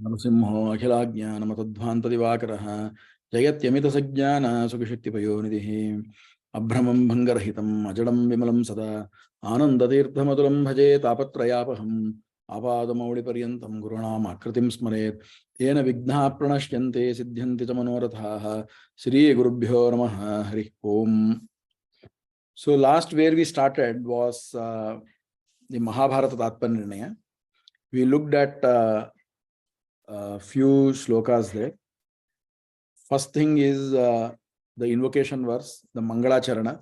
नरसिंहो अखिलाज्ञानमतध्वान्तदिवाकरः जयत्यमितसज्ञान सुखशक्तिपयोनिधिः अभ्रमं भङ्गरहितम् अजडं विमलं सदा आनन्दतीर्थमतुलं भजे तापत्रयापहम् आपादमौलिपर्यन्तं गुरूणामाकृतिं स्मरेत् येन विघ्नाः प्रणश्यन्ते सिद्ध्यन्ति च मनोरथाः श्रीगुरुभ्यो नमः हरिः ओम्. So last where we started was the Mahabharata Tatparya Nirnaya. We looked at few shlokas there. First thing is the invocation verse, the Mangala Charana,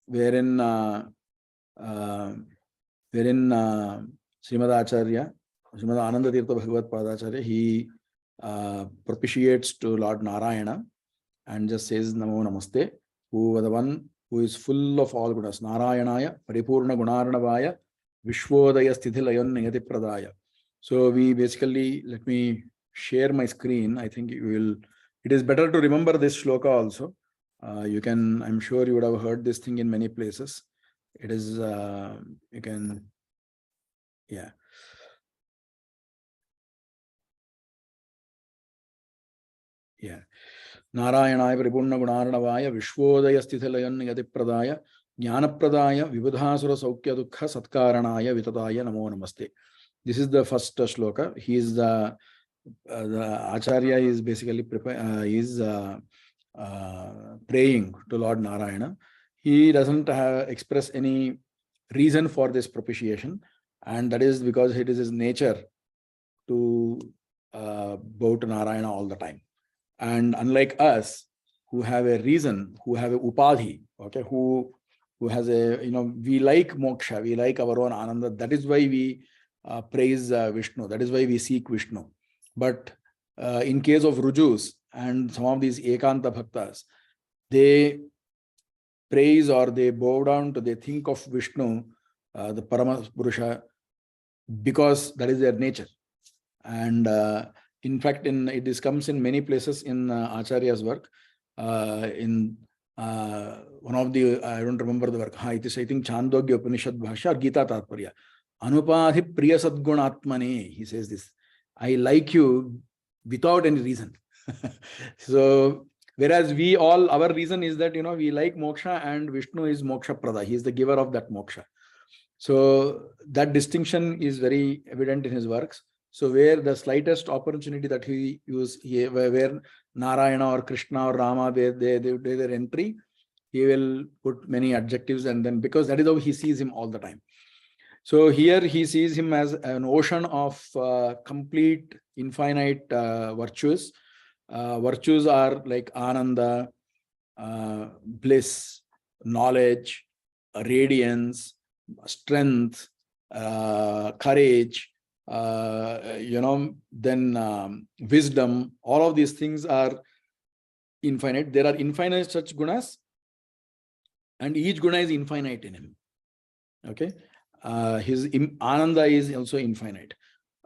wherein Shri Madhvacharya, Shrimad Ananda Tirtha Bhagavad Padacharya, he propitiates to Lord Narayana and just says Namo Namaste, who the one who is full of all gunas, Narayanaya, Paripurna Gunarnavaya, Vishwodaya Sthithilayan Niyati Pradaya. So we basically, let me share my screen. I think it is better to remember this shloka also. You can, I'm sure you would have heard this thing in many places. It is, you can, yeah. Yeah. Narayanaya Paripurna Gunarnavaya Vishwodaya Sthithilayan Niyati Pradaya Jnana Pradaya Vibudhasura Saukya Dukha Satkaranaya Vitataya Namo Namaste. This is the first shloka. He is the Acharya is basically praying to Lord Narayana. He doesn't express any reason for this propitiation, and that is because it is his nature to bow to Narayana all the time. And unlike us, who have a reason, who have a upadhi, okay, who has a, we like moksha, we like our own ananda. That is why we praise Vishnu. That is why we seek Vishnu. But in case of Rujus and some of these Ekanta Bhaktas, they praise or they bow down to, they think of Vishnu, the Parama Purusha, because that is their nature. And in fact, this comes in many places in Acharya's work. In one of the, I don't remember the work, it is, I think, Chandogya Upanishad Bhashya or Gita Tatparya. Anupadhi Priya Sadgunatmane, he says this. I like you without any reason. So, whereas our reason is that, we like moksha and Vishnu is moksha prada. He is the giver of that moksha. So, that distinction is very evident in his works. So, where the slightest opportunity that he uses, where Narayana or Krishna or Rama, they do their entry, he will put many adjectives, and then, because that is how he sees him all the time. So here he sees him as an ocean of complete, infinite virtues. Virtues are like Ananda, bliss, knowledge, radiance, strength, courage, then wisdom. All of these things are infinite. There are infinite such gunas, and each guna is infinite in him. Okay. His Ananda is also infinite.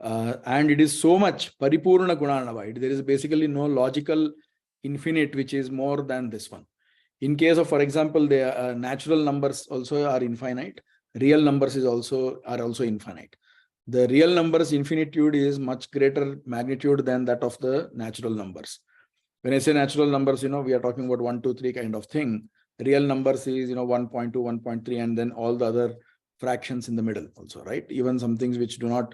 And it is so much Paripurna Gunarnava. There is basically no logical infinite which is more than this one. In case of, for example, the natural numbers also are infinite. Real numbers are also infinite. The real numbers infinitude is much greater magnitude than that of the natural numbers. When I say natural numbers, we are talking about 1, 2, 3 kind of thing. Real numbers is, 1.2, 1.3, and then all the other fractions in the middle also, right? Even some things which do not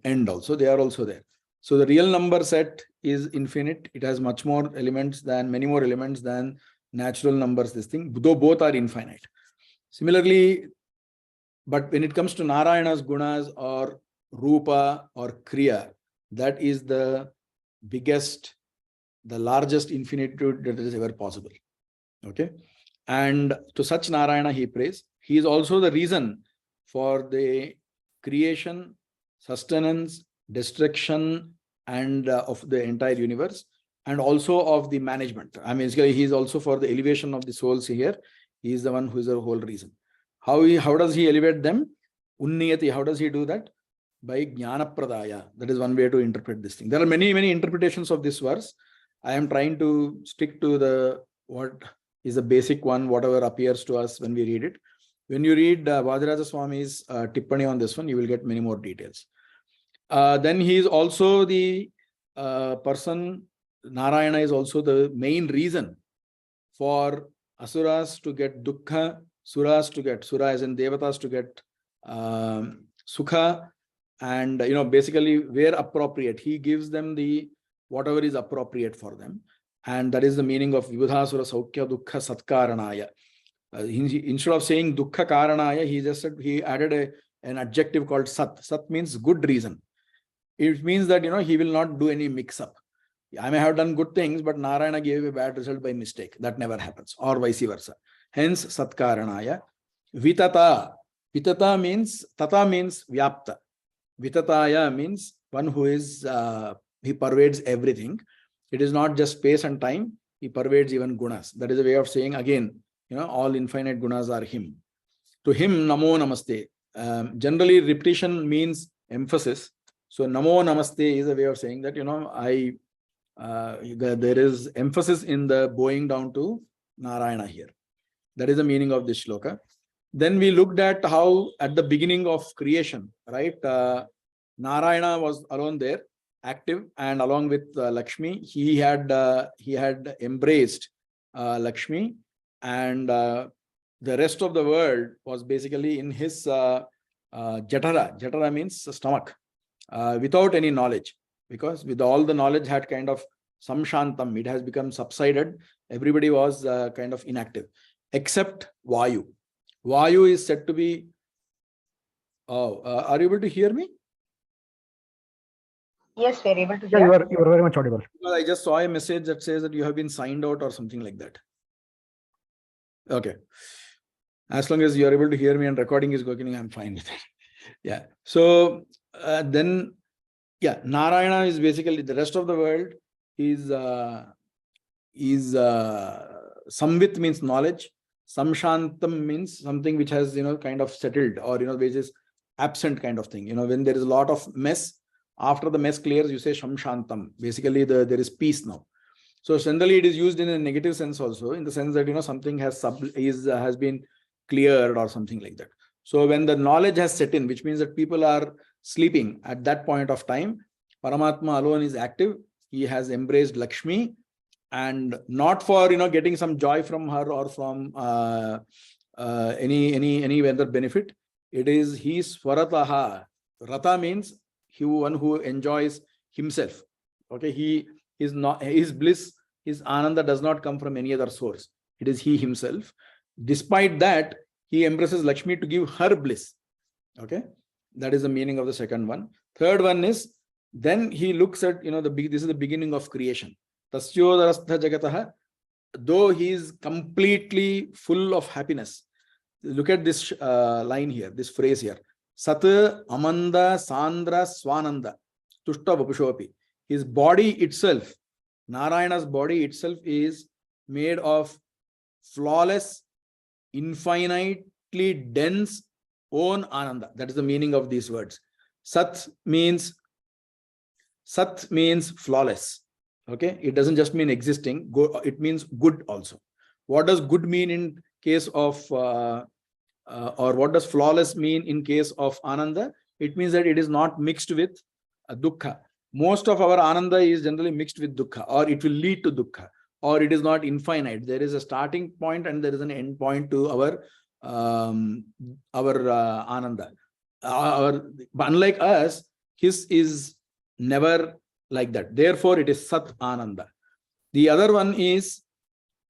end also, they are also there. So the real number set is infinite. It has many more elements than natural numbers, this thing, though both are infinite. Similarly, but when it comes to Narayana's gunas or Rupa or Kriya, that is the biggest, the largest infinitude that is ever possible. Okay. And to such Narayana he prays. He is also the reason for the creation, sustenance, destruction, and of the entire universe, and also of the management. I mean, he is also for the elevation of the souls here. He is the one who is the whole reason. How does he elevate them? Unniyati, how does he do that? By Jnana Pradaya. That is one way to interpret this thing. There are many, many interpretations of this verse. I am trying to stick to what is the basic one, whatever appears to us when we read it. When you read Vajraja Swami's Tippani on this one, you will get many more details. Then he is also the person, Narayana is also the main reason for asuras to get dukkha, suras to get, sura as in devatas to get sukha, and basically where appropriate, he gives them the whatever is appropriate for them. And that is the meaning of vibhudhasura saukya dukkha satkaranaya. Instead of saying dukkha karanaya, he just said, he added an adjective called sat. Sat means good reason. It means that he will not do any mix-up. I may have done good things, but Narayana gave a bad result by mistake. That never happens, or vice versa. Hence, satkaranaya. Vitata. Vitata means, tata means vyapta. Vitataya means one who is, he pervades everything. It is not just space and time. He pervades even gunas. That is a way of saying, again, all infinite gunas are him. To him, namo namaste. Generally, repetition means emphasis. So, namo namaste is a way of saying that, there is emphasis in the bowing down to Narayana here. That is the meaning of this shloka. Then we looked at how at the beginning of creation, right? Narayana was alone there, active, and along with Lakshmi, he had embraced Lakshmi, and the rest of the world was basically in his jatara. Jatara means stomach, without any knowledge, because with all the knowledge had kind of samshantam, it has become subsided. Everybody was kind of inactive, except Vayu. Vayu is said to be. Are you able to hear me? Yes, we are able to hear. Yeah, you are very much audible. I just saw a message that says that you have been signed out or something like that. Okay. As long as you are able to hear me and recording is going, I'm fine with it. Yeah. So then, yeah, Narayana is basically the rest of the world is samvit means knowledge. Samshantam means something which has, kind of settled, or, which is absent kind of thing. When there is a lot of mess, after the mess clears, you say Shamshantam. Basically, there is peace now. So generally, it is used in a negative sense also, in the sense that, something has been cleared or something like that. So when the knowledge has set in, which means that people are sleeping at that point of time, Paramatma alone is active. He has embraced Lakshmi, and not for getting some joy from her or from any other benefit. It is he swarataha. Rata means one who enjoys himself. Okay, he is not, his bliss, his ananda does not come from any other source. It is he himself. Despite that, he embraces Lakshmi to give her bliss. Okay, that is the meaning of the second one. Third one is, then he looks at, this is the beginning of creation. Tasyodarastha jagataha, though he is completely full of happiness. Look at this line here, this phrase here. Sat amanda sandra swananda tushta vapushopi. His body itself, Narayana's body itself, is made of flawless, infinitely dense own ananda. That is the meaning of these words. Sat means flawless. Okay, it doesn't just mean existing. It means good also. What does good mean in case of, or what does flawless mean in case of ananda? It means that it is not mixed with dukkha. Most of our ananda is generally mixed with dukkha, or it will lead to dukkha, or it is not infinite. There is a starting point and there is an end point to our ananda. Unlike us, his is never like that. Therefore, it is Sat Ananda. The other one is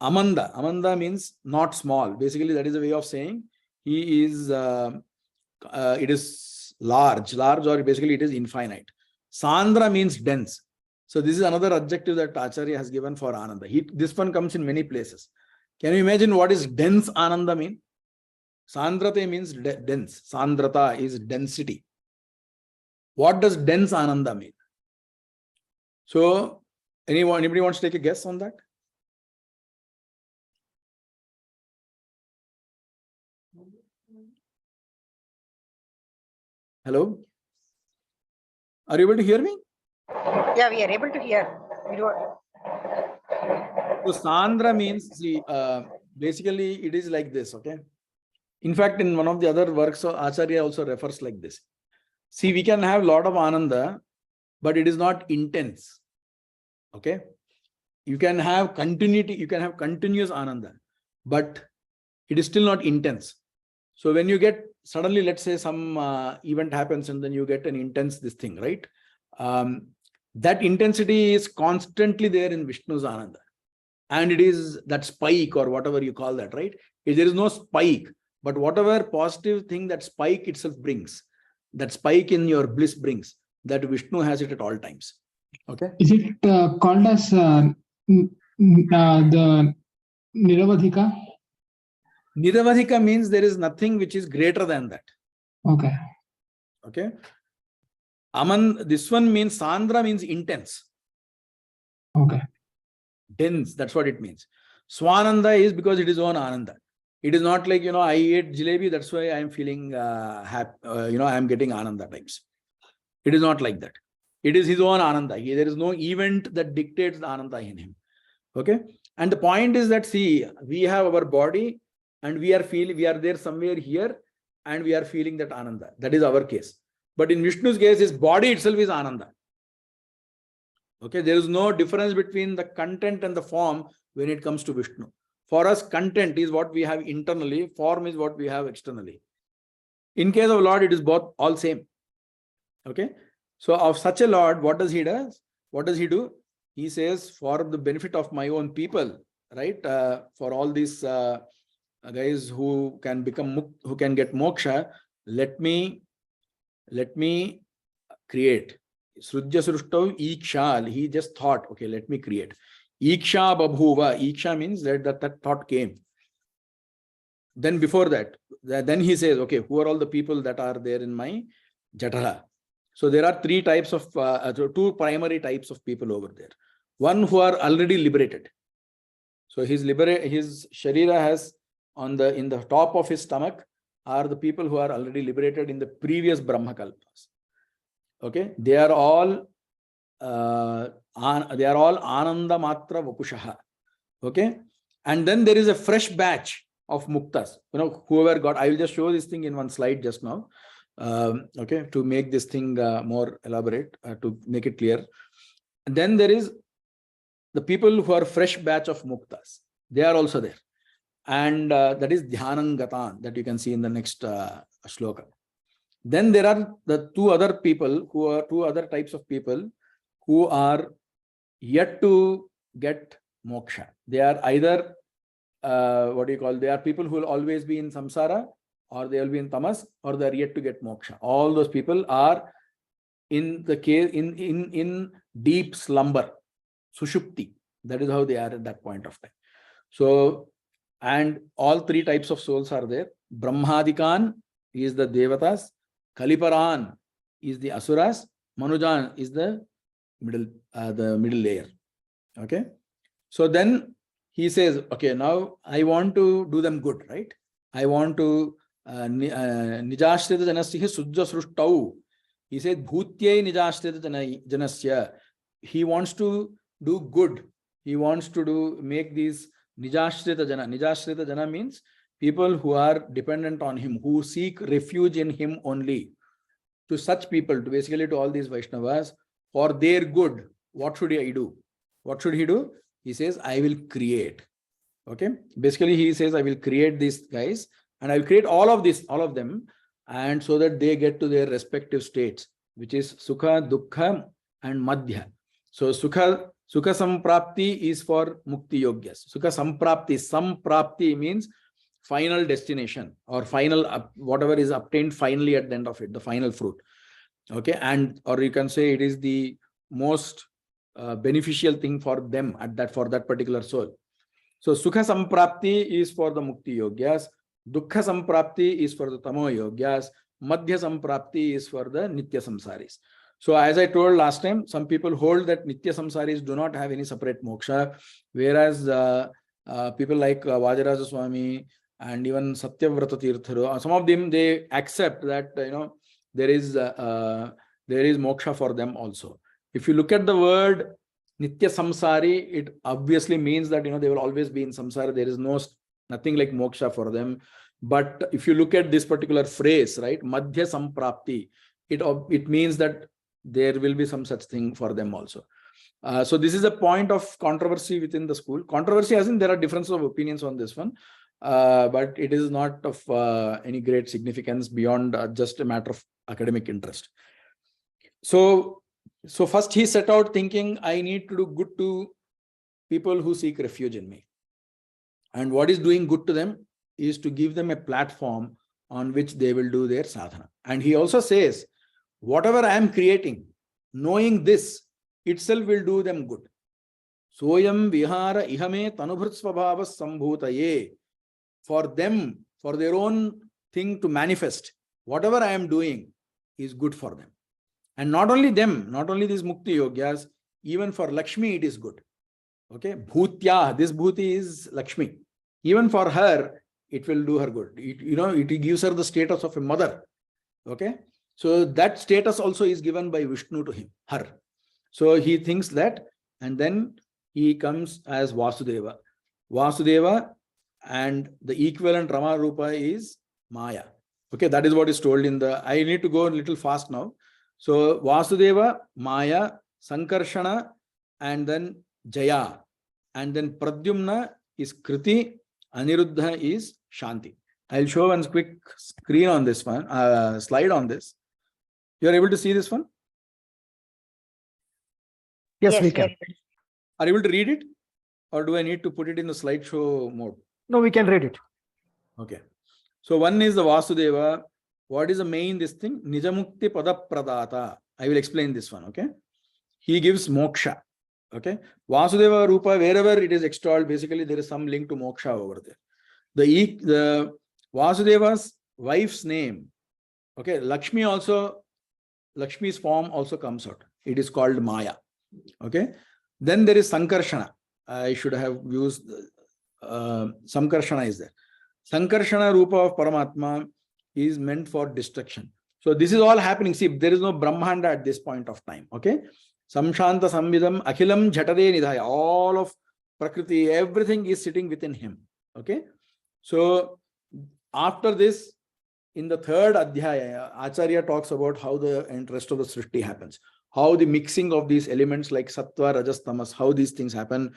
Amanda. Amanda means not small. Basically, that is a way of saying he is, it is large, or basically it is infinite. Sandra means dense. So this is another adjective that Acharya has given for Ananda. This one comes in many places. Can you imagine what is dense Ananda mean? Sandrate means dense. Sandrata is density. What does dense Ananda mean? So, anybody wants to take a guess on that? Hello? Are you able to hear me? Yeah, we are able to hear. So, Sandra means, see, basically it is like this, okay? In fact, in one of the other works, Acharya also refers like this. See, we can have a lot of ananda, but it is not intense. Okay? You can have continuity, you can have continuous ananda, but it is still not intense. So when you get suddenly, let's say some event happens and then you get an intense this thing, right? That intensity is constantly there in Vishnu's ananda. And it is that spike or whatever you call that, right? If there is no spike, but whatever positive thing that spike itself brings, that spike in your bliss brings, that Vishnu has it at all times. Okay. Is it called as the Niravadhika? Niravadhika means there is nothing which is greater than that. Okay. Okay. This one means Sandra means intense. Okay. Dense, that's what it means. Swananda is because it is own ananda. It is not like, I ate jalebi, that's why I am feeling happy, I am getting ananda types. It is not like that. It is his own ananda. There is no event that dictates the ananda in him. Okay. And the point is that, see, we have our body and we are there somewhere here and we are feeling that ananda. That is our case. But in Vishnu's case, his body itself is ananda. Okay, there is no difference between the content and the form when it comes to Vishnu. For us, content is what we have internally, form is what we have externally. In case of Lord, it is both all same. Okay, so of such a Lord, what does he do? What does he do? He says, for the benefit of my own people, right? For all these guys who can get moksha, let me create. Srujya Srushtav Ikshal, he just thought, okay, let me create. Iksha Babhuva, Iksha means that thought came. Then before that, then he says, okay, who are all the people that are there in my Jatara? So there are two primary types of people over there. One who are already liberated. So his Sharira has in the top of his stomach are the people who are already liberated in the previous Brahmakalpas. Okay, they are all Ananda Matra Vapushaha. Okay, and then there is a fresh batch of Muktas. Whoever got, I will just show this thing in one slide just now. Okay, to make this thing more elaborate, to make it clear. And then there is the people who are fresh batch of Muktas. They are also there. And that is Dhyanangatan that you can see in the next shloka. Then there are the two other types of people who are yet to get moksha. They are either, they are people who will always be in samsara, or they will be in tamas, or they are yet to get moksha. All those people are in the case, in deep slumber, sushupti. That is how they are at that point of time. So, and all three types of souls are there. Brahmadikan is the Devatas, Kaliparan is the Asuras, Manujan is the middle layer. Okay. So then he says, okay, now I want to do them good, right? I want to Nijashrita Janasya Sujja Sruštau. He said, Bhutyai Nijashrita Janasya. He wants to do good. He wants to make these Nijashrita Jana. Nijashrita Jana means people who are dependent on him, who seek refuge in him only. To such people, basically to all these Vaishnavas, for their good, what should I do? What should he do? He says, I will create. Okay. Basically, he says, I will create these guys and I will create all of them, and so that they get to their respective states, which is Sukha, Dukkha, and Madhya. So Sukha Samprapti is for Mukti Yogyas. Sukha Samprapti means final destination or final, whatever is obtained finally at the end of it, the final fruit. Okay. Or you can say it is the most beneficial thing for them for that particular soul. So Sukha Samprapti is for the Mukti Yogyas. Dukkha Samprapti is for the Tamo Yogyas. Madhya Samprapti is for the Nitya Samsaris. So as I told last time, some people hold that Nitya Samsaris do not have any separate moksha, whereas people like Vajaraja Swami and even Satyavrata Tirtharu, some of them, they accept that there is moksha for them also. If you look at the word Nitya Samsari, it obviously means that they will always be in samsara. There is nothing like moksha for them. But if you look at this particular phrase, right, Madhya Samprapti, it means that there will be some such thing for them also. So this is a point of controversy within the school. Controversy as in there are differences of opinions on this one, but it is not of any great significance beyond just a matter of academic interest. So first he set out thinking, I need to do good to people who seek refuge in me. And what is doing good to them is to give them a platform on which they will do their sadhana. And he also says, whatever I am creating, knowing this itself will do them good. Soyam vihara ihame tanubhrit svabhavas sambhutaye. For them, for their own thing to manifest, whatever I am doing is good for them. And not only them, not only these mukti yogyas, even for Lakshmi it is good. Okay, bhutya, this bhuti is Lakshmi. Even for her, it will do her good. It gives her the status of a mother. Okay, so that status also is given by Vishnu to him, her. So he thinks that, and then he comes as Vasudeva. Vasudeva, and the equivalent Rama Rupa is Maya. Okay, that is what is told in the. I need to go a little fast now. So Vasudeva, Maya, Sankarshana, and then Jaya, and then Pradyumna is Kriti, Aniruddha is Shanti. I'll show one quick screen on this one, slide on this. You are able to see this one? Yes, we can. Are you able to read it? Or do I need to put it in the slideshow mode? No, we can read it. Okay. So one is the Vasudeva. What is the main this thing? Nijamukti pada pradata. I will explain this one. Okay. He gives moksha. Okay. Vasudeva Rupa, wherever it is extolled, basically there is some link to moksha over there. The Vasudeva's wife's name. Okay. Lakshmi's form also comes out. It is called Maya. Okay. Then there is Sankarshana. I should have used Sankarshana is there. Sankarshana Rupa of Paramatma is meant for destruction. So this is all happening. See, there is no Brahmanda at this point of time. Okay. Samshanta Samvidam Akhilam Jhatade Nidhaya. All of Prakriti, everything is sitting within him. Okay. So after this, in the third Adhyaya, Acharya talks about how the rest of the Srishti happens. How the mixing of these elements like Sattva, Rajas, Tamas, how these things happen,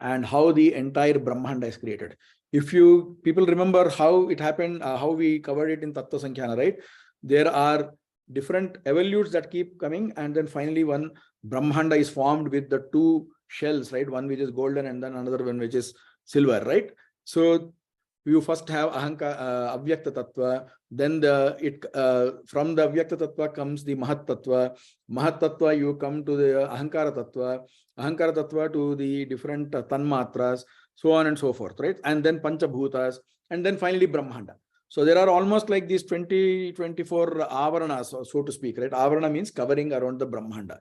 and how the entire Brahmanda is created. If you people remember how it happened, how we covered it in Tattva Sankhya, right? There are different evolutes that keep coming, and then finally one Brahmanda is formed with the two shells, right? One which is golden and then another one which is silver, right? So you first have Avyakta Tattva, then from the Avyakta Tattva comes the Mahat Tattva. Mahat Tattva, you come to the Ahankara Tattva. Ahankara Tattva to the different Tanmatras, so on and so forth, right? And then Panchabhutas, and then finally Brahmanda. So there are almost like these 24 Avaranas, so to speak, right? Avarana means covering around the Brahmanda.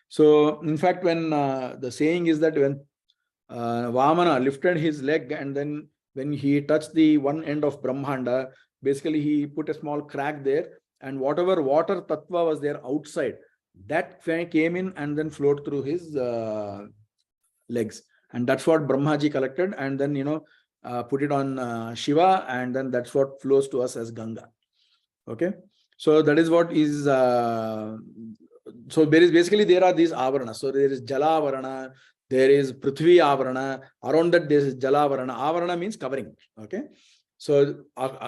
So in fact, when the saying is that when Vamana lifted his leg and then when he touched the one end of Brahmanda, basically he put a small crack there, and whatever water tattva was there outside, that came in and then flowed through his legs. And that's what Brahmaji collected and then, put it on Shiva, and then that's what flows to us as Ganga. Okay. So that is what is, so there is basically, there are these Avarana. So there is Jala Avarana, there is Prithvi Avarana, around that there is Jala Avarana. Avarana means covering. Okay. So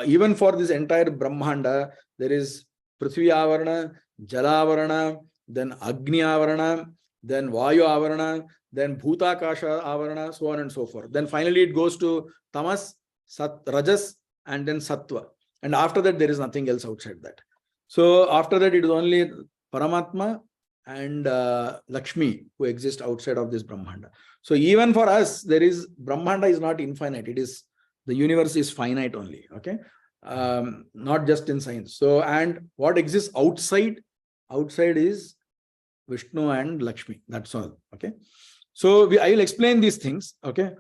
even for this entire Brahmanda, there is Prithvi Avarana, Jala Avarana, then Agni Avarana, then Vayu Avarana, then Bhutakasha Avarana, so on and so forth. Then finally it goes to Tamas, Rajas, and then Sattva. And after that, there is nothing else outside that. So after that, it is only Paramatma and Lakshmi who exist outside of this Brahmanda. So even for us, there is Brahmanda is not infinite. It is, the universe is finite only. Okay. Not just in science. So, and what exists outside is Vishnu and Lakshmi. That's all. Okay. So I will explain these things. Okay.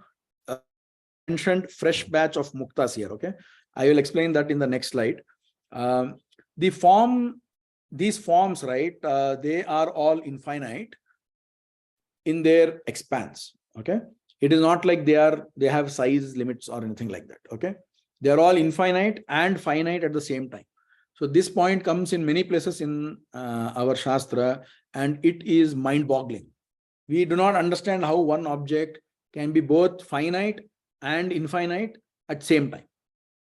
Mentioned fresh batch of muktas here. Okay. I will explain that in the next slide. These forms, right? They are all infinite in their expanse. Okay. It is not like they have size limits or anything like that. Okay. They are all infinite and finite at the same time. So this point comes in many places in our Shastra, and it is mind-boggling. We do not understand how one object can be both finite and infinite at same time.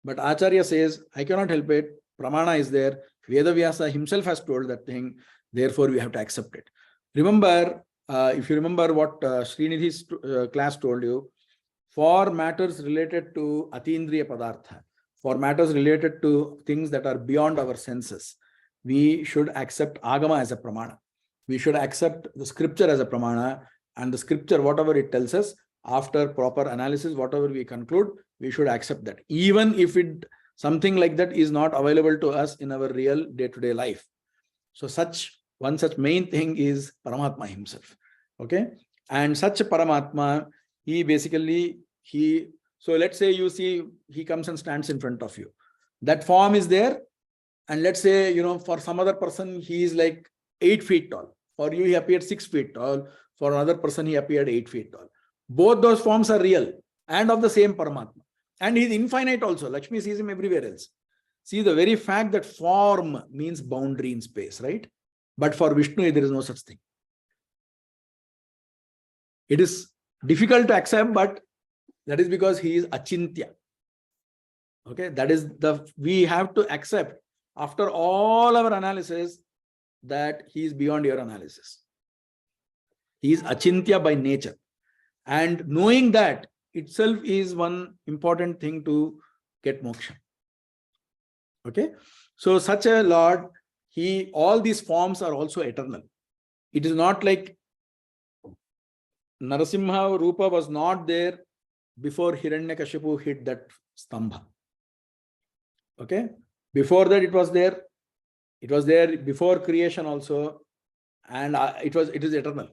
But Acharya says, I cannot help it. Pramana is there. Vedavyasa himself has told that thing. Therefore, we have to accept it. Remember, if you remember what Srinidhi's class told you, for matters related to Atindriya Padartha, for matters related to things that are beyond our senses, we should accept Agama as a Pramana. We should accept the scripture as a Pramana, and the scripture, whatever it tells us, after proper analysis, whatever we conclude, we should accept that. Even if something like that is not available to us in our real day-to-day life. So one such main thing is Paramatma himself. Okay. And such a Paramatma, so let's say you see, he comes and stands in front of you. That form is there. And let's say, for some other person, he is like 8 feet tall. For you, he appeared 6 feet tall. For another person, he appeared 8 feet tall. Both those forms are real and of the same Paramatma. And he is infinite also. Lakshmi sees him everywhere else. See, the very fact that form means boundary in space, right? But for Vishnu, there is no such thing. It is difficult to accept, but that is because he is Achintya. Okay, we have to accept after all our analysis that he is beyond your analysis. He is Achintya by nature. And knowing that itself is one important thing to get moksha. Okay, so such a Lord, all these forms are also eternal. It is not like Narasimha Rupa was not there before Hiranyakashipu hit that stambha. Okay, before that it was there. It was there before creation also, and it is eternal.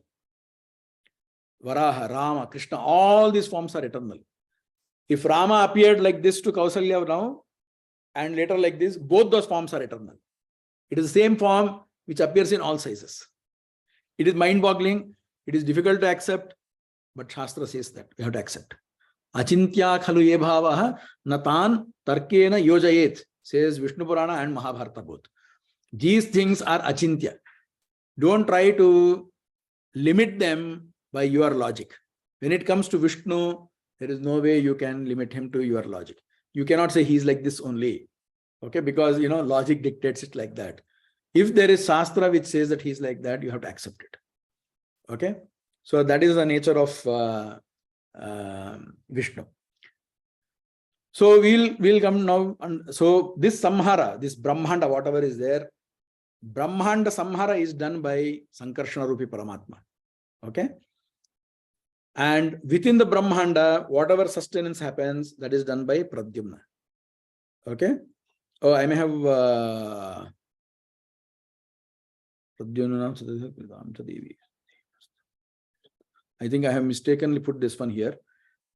Varaha, Rama, Krishna, all these forms are eternal. If Rama appeared like this to Kausalya now, and later like this, both those forms are eternal. It is the same form which appears in all sizes. It is mind-boggling. It is difficult to accept, but Shastra says that we have to accept. Achintya khalu ye bhavaha natan tarkena yojayet, says Vishnu Purana and Mahabharata both. These things are achintya. Don't try to limit them by your logic. When it comes to Vishnu, there is no way you can limit him to your logic. You cannot say he's like this only. Okay, because logic dictates it like that. If there is Shastra which says that he's like that, you have to accept it. Okay, so that is the nature of Vishnu. So we'll come now. So this Samhara, this Brahmanda, whatever is there, Brahmanda Samhara is done by Sankarshana Rupi Paramatma. Okay. And within the Brahmanda, whatever sustenance happens, that is done by Pradyumna. Okay. Oh, I may have I think I have mistakenly put this one here.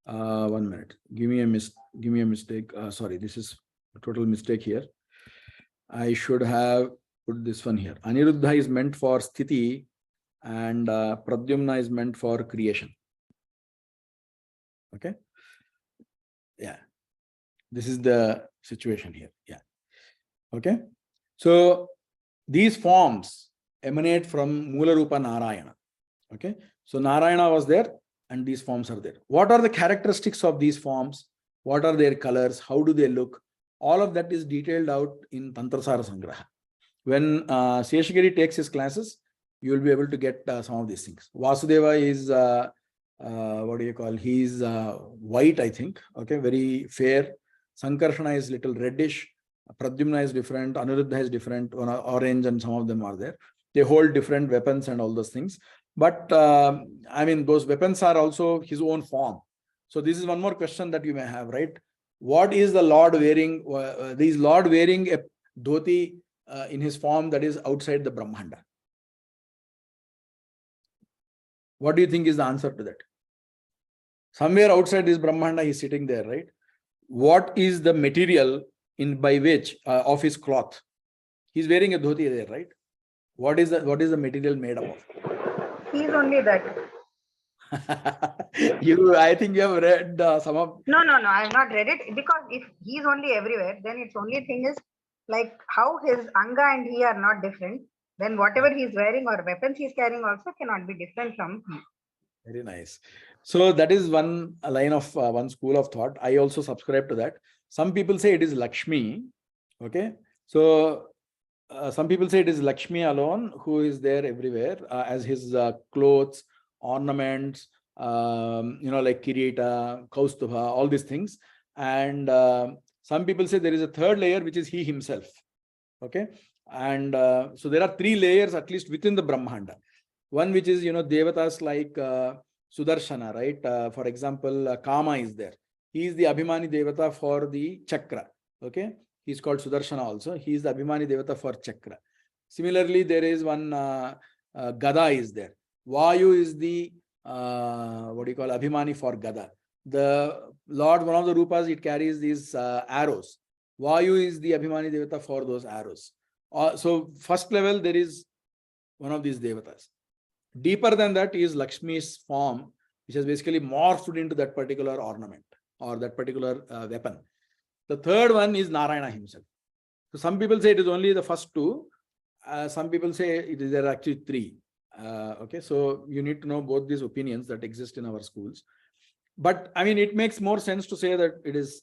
1 minute. Give me a mistake. Sorry, this is a total mistake here. I should have put this one here. Aniruddha is meant for Sthiti and Pradyumna is meant for creation. Okay. Yeah. This is the situation here. Yeah. Okay. So these forms emanate from Mula Rupa Narayana. Okay. So Narayana was there and these forms are there. What are the characteristics of these forms? What are their colors? How do they look? All of that is detailed out in Tantra sarva-shastrartha-sangraha. When Seshagiri takes his classes, you will be able to get some of these things. Vasudeva is, what do you call? He's white, I think. Okay, very fair. Sankarshana is little reddish. Pradyumna is different. Aniruddha is different. Orange, and some of them are there. They hold different weapons and all those things. But I mean, those weapons are also his own form. So this is one more question that you may have, right? What is the Lord wearing? Is Lord wearing a dhoti in his form that is outside the Brahmanda? What do you think is the answer to that? Somewhere outside this Brahmanda, he's sitting there, right? What is the material by which of his cloth? He's wearing a dhoti there, right? What is the material made up of? He's only that. I think you have read some of. No, I have not read it, because if he's only everywhere, then its only thing is like how his anga and he are not different, then whatever he is wearing or weapons he is carrying also cannot be different from him. Very nice. So that is one line of one school of thought. I also subscribe to that. Some people say it is Lakshmi. Okay. So some people say it is Lakshmi alone who is there everywhere as his clothes, ornaments, like Kirita, Kaustubha, all these things. And some people say there is a third layer, which is he himself. Okay. And so there are three layers at least within the Brahmanda. One which is, devatas like Sudarshana, right? For example, Kama is there. He is the Abhimani Devata for the Chakra. Okay. He is called Sudarshana also. He is the Abhimani Devata for Chakra. Similarly, there is one Gada is there. Vayu is the, Abhimani for Gada. The Lord, one of the Rupas, it carries these arrows. Vayu is the Abhimani Devata for those arrows. So first level, there is one of these Devatas. Deeper than that is Lakshmi's form, which has basically morphed into that particular ornament or that particular weapon. The third one is Narayana himself. So some people say it is only the first two. Some people say there are actually three. Okay, so you need to know both these opinions that exist in our schools. But I mean, it makes more sense to say that it is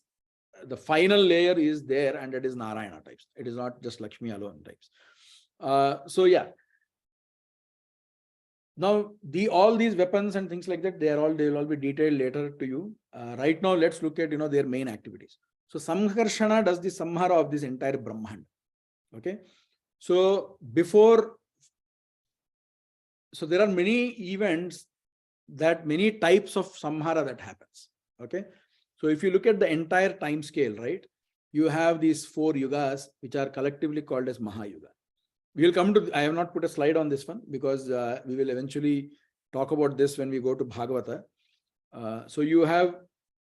the final layer is there and it is Narayana types. It is not just Lakshmi alone types. So yeah. Now, all these weapons and things like that, they will all be detailed later to you. Right now, let's look at their main activities. So Samharshana does the samhara of this entire Brahmand. Okay. So there are many events many types of samhara that happens. Okay. So if you look at the entire time scale, right, you have these 4 yugas, which are collectively called as Mahayuga. We will come to, I have not put a slide on this one because we will eventually talk about this when we go to Bhagavata. So you have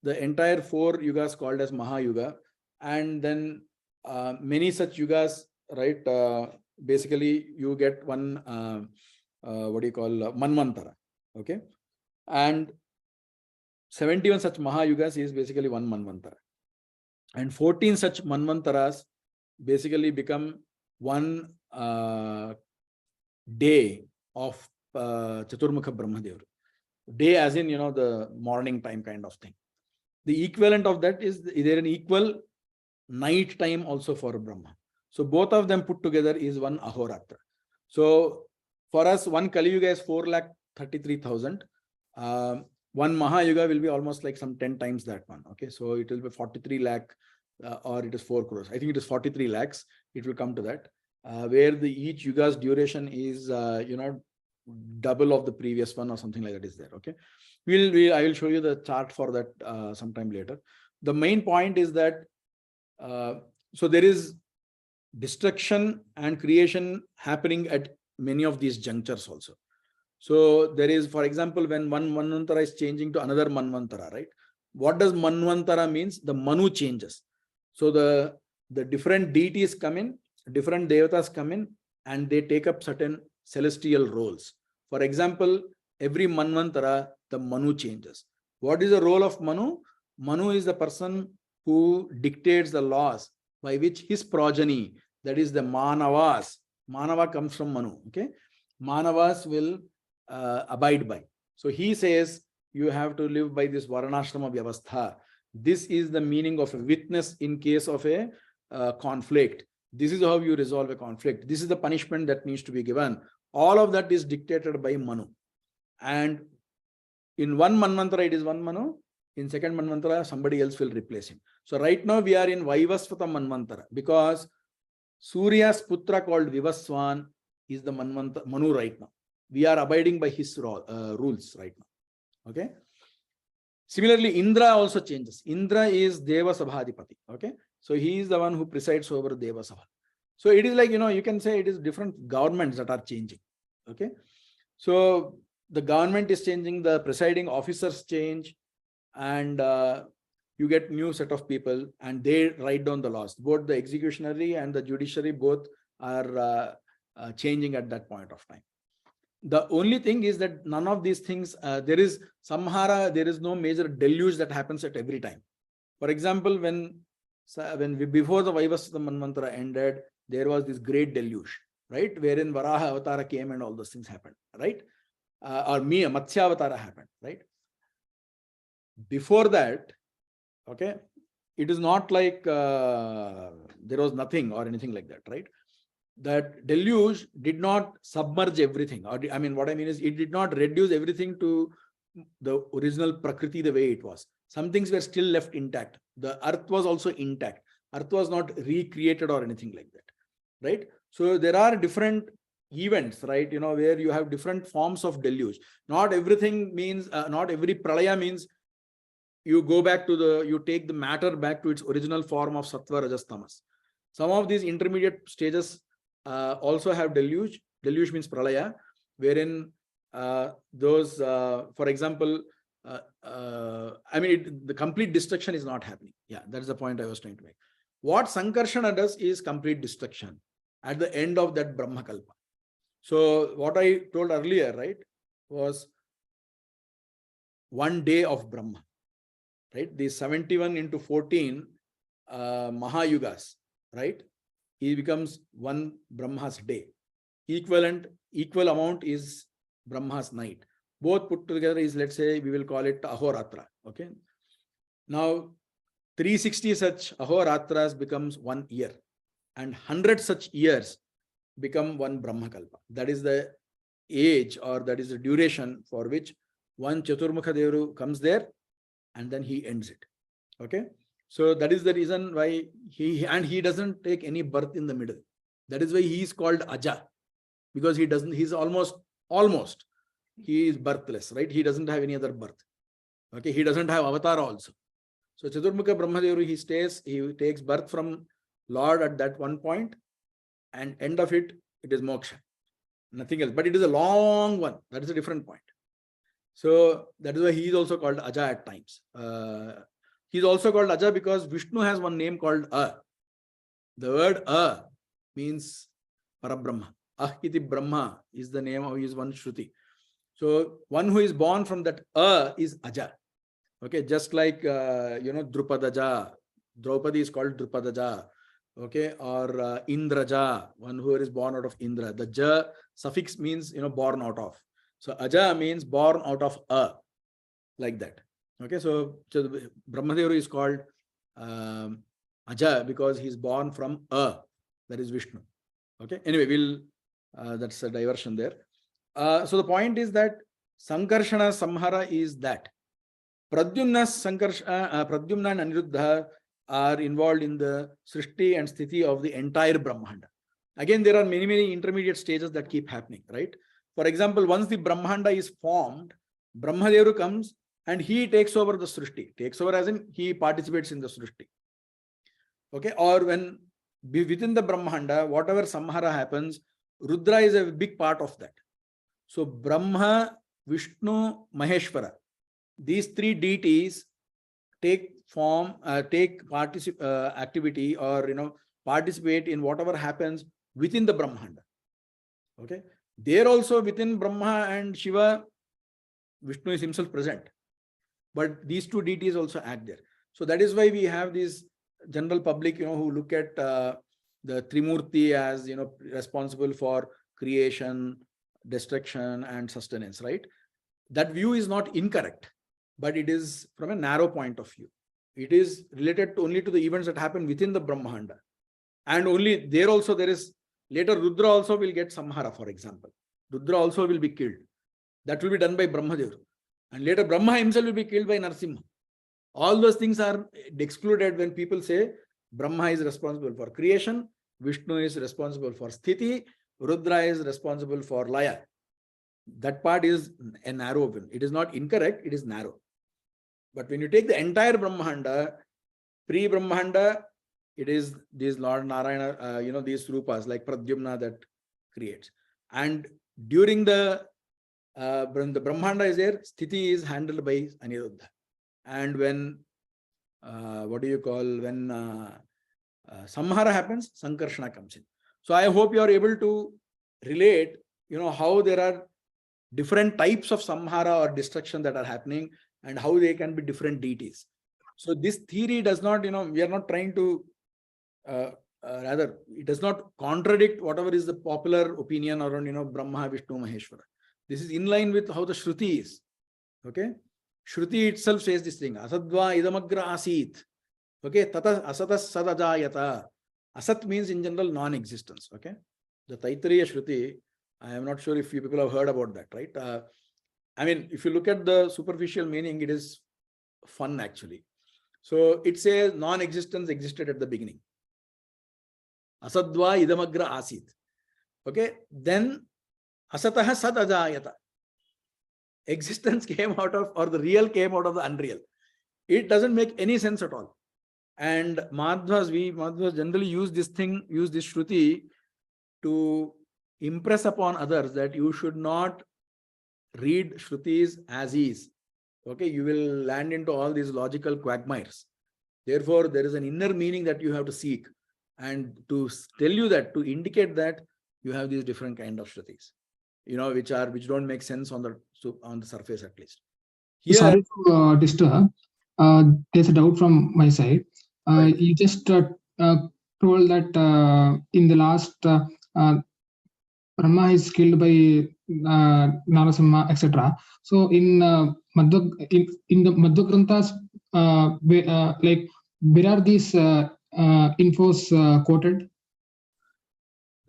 the entire 4 yugas called as Mahayuga, and then many such yugas, right? Basically, you get one, Manvantara. Okay. And 71 such Mahayugas is basically one Manvantara. And 14 such Manvantaras basically become one day of Chaturmukha Brahmadev. Day as in, the morning time kind of thing. The equivalent of that is there an equal night time also for Brahma. So both of them put together is one Ahoratra. So for us, one Kali Yuga is 4,33,000. One Mahayuga will be almost like some 10 times that one. Okay, so it will be 43 lakh or it is 4 crores. I think it is 43 lakhs. It will come to that. Where each yuga's duration is, double of the previous one or something like that is there. Okay, I will show you the chart for that sometime later. The main point is that so there is destruction and creation happening at many of these junctures also. So there is, for example, when one Manvantara is changing to another Manvantara, right? What does Manvantara means? The Manu changes. So the different deities come in, different devatas come in, and they take up certain celestial roles. For example, every Manvantara, the Manu changes. What is the role of Manu? Manu is the person who dictates the laws by which his progeny, that is the Manavas, Manava comes from Manu, okay? Manavas will abide by. So he says, you have to live by this Varanashrama Vyavastha. This is the meaning of a witness in case of a conflict. This is how you resolve a conflict. This is the punishment that needs to be given. All of that is dictated by Manu. And in one Manvantara, it is one Manu. In second Manvantara, somebody else will replace him. So right now we are in Vaivasvata Manvantara because Surya's putra called Vivaswan is the Manu right now. We are abiding by his rules right now. Okay. Similarly, Indra also changes. Indra is Deva Sabhadipati. Okay. So he is the one who presides over Deva Sabha. So it is like, you can say it is different governments that are changing. Okay. So the government is changing, the presiding officers change, and you get new set of people and they write down the laws. Both the executionary and the judiciary both are changing at that point of time. The only thing is that none of these things, there is samhara, there is no major deluge that happens at every time. For example, when So before the Vaivasvata Manvantara ended, there was this great deluge, right? Wherein Varaha Avatara came and all those things happened, right? Or Matsya Avatara happened, right? Before that, okay, it is not like there was nothing or anything like that, right? That deluge did not submerge everything. Or I mean, what I mean is it did not reduce everything to the original Prakriti the way it was. Some things were still left intact. The earth was also intact. Earth was not recreated or anything like that, right? So there are different events, right? You know, where you have different forms of deluge. Not everything means, not every pralaya means you go back to you take the matter back to its original form of sattva, rajas, tamas. Some of these intermediate stages also have deluge. Deluge means pralaya, wherein for example, I mean, the complete destruction is not happening. Yeah, that's the point I was trying to make. What Sankarshana does is complete destruction at the end of that Brahmakalpa. So what I told earlier, right, was 1 day of Brahma, right? The 71 into 14 Mahayugas, right? He becomes one Brahma's day. Equal amount is Brahma's night. Both put together is, let's say, we will call it Ahoratra. Okay. Now, 360 such Ahoratras becomes 1 year, and 100 such years become one Brahmakalpa. That is the age, or that is the duration for which one Chaturmukha Devaru comes there and then he ends it. Okay. So that is the reason why he doesn't take any birth in the middle. That is why he is called Aja, because he's almost, he is birthless, right? He doesn't have any other birth. Okay. He doesn't have avatar also. So Chaturmukha Brahmadevaru, he takes birth from Lord at that one point, and end of it is moksha. Nothing else. But it is a long one. That is a different point. So that is why he is also called Aja at times. He is also called Aja because Vishnu has one name called A. The word means Parabrahma. Iti Brahma is the name of his one Shruti. So one who is born from that is Aja. Okay, just like Drupadaja. Draupadi is called Drupadaja. Okay, or Indraja, one who is born out of Indra. The Ja suffix means born out of. So Aja means born out of like that. Okay, so Brahmadevaru is called Aja because he is born from that is Vishnu. Okay, anyway, that's a diversion there. So the point is that Sankarshana Samhara is that Pradyumna and Aniruddha are involved in the Srishti and Sthiti of the entire Brahmanda. Again, there are many intermediate stages that keep happening, right? For example, once the Brahmanda is formed, Brahmadevaru comes and he takes over the Srishti. Takes over as in he participates in the Srishti. Okay, or when within the Brahmanda, whatever Samhara happens, Rudra is a big part of that. So Brahma, Vishnu, Maheshwara, these three deities take activity or participate in whatever happens within the Brahmanda. Okay, there also within Brahma and Shiva, Vishnu is himself present, but these two deities also act there. So that is why we have this general public who look at the Trimurti as responsible for creation, destruction and sustenance, right? That view is not incorrect, but it is from a narrow point of view. It is related only to the events that happen within the Brahmanda. And only there also there is, later Rudra also will get Samhara, for example. Rudra also will be killed. That will be done by Brahmadev. And later Brahma himself will be killed by Narsimha. All those things are excluded when people say Brahma is responsible for creation, Vishnu is responsible for Sthiti, Rudra is responsible for Laya. That part is a narrow one. It is not incorrect, it is narrow. But when you take the entire Brahmanda, pre-Brahmanda, it is these Lord Narayana, these rupas like Pradyumna that creates. And during the Brahmanda is there, Sthiti is handled by Aniruddha. And when, when Samhara happens, Sankarshana comes in. So I hope you are able to relate, how there are different types of Samhara or destruction that are happening and how they can be different deities. So this theory does not, we are not trying to, rather, it does not contradict whatever is the popular opinion around, Brahma, Vishnu, Maheshwara. This is in line with how the Shruti is. Okay? Shruti itself says this thing. Asadva idamagra asit. Okay? Tata asatas sadajayata. Asat means in general non-existence. Okay? The Taittiriya Shruti, I am not sure if you people have heard about that, right? I mean, if you look at the superficial meaning, it is fun actually. So it says non-existence existed at the beginning. Asadva idamagra asit. Okay? Then asataha sad ajayata. Existence came out of, or the real came out of the unreal. It doesn't make any sense at all. And Madhvas generally use this Shruti to impress upon others that you should not read Shrutis as is. Okay, you will land into all these logical quagmires. Therefore, there is an inner meaning that you have to seek. And to tell you that, to indicate that you have these different kind of Shrutis, which don't make sense on the surface at least. Here, sorry to disturb. There's a doubt from my side. Right. You just told that in the last Brahma is killed by Narasimha, etc. So in the Madhva Granthas, where are these infos quoted?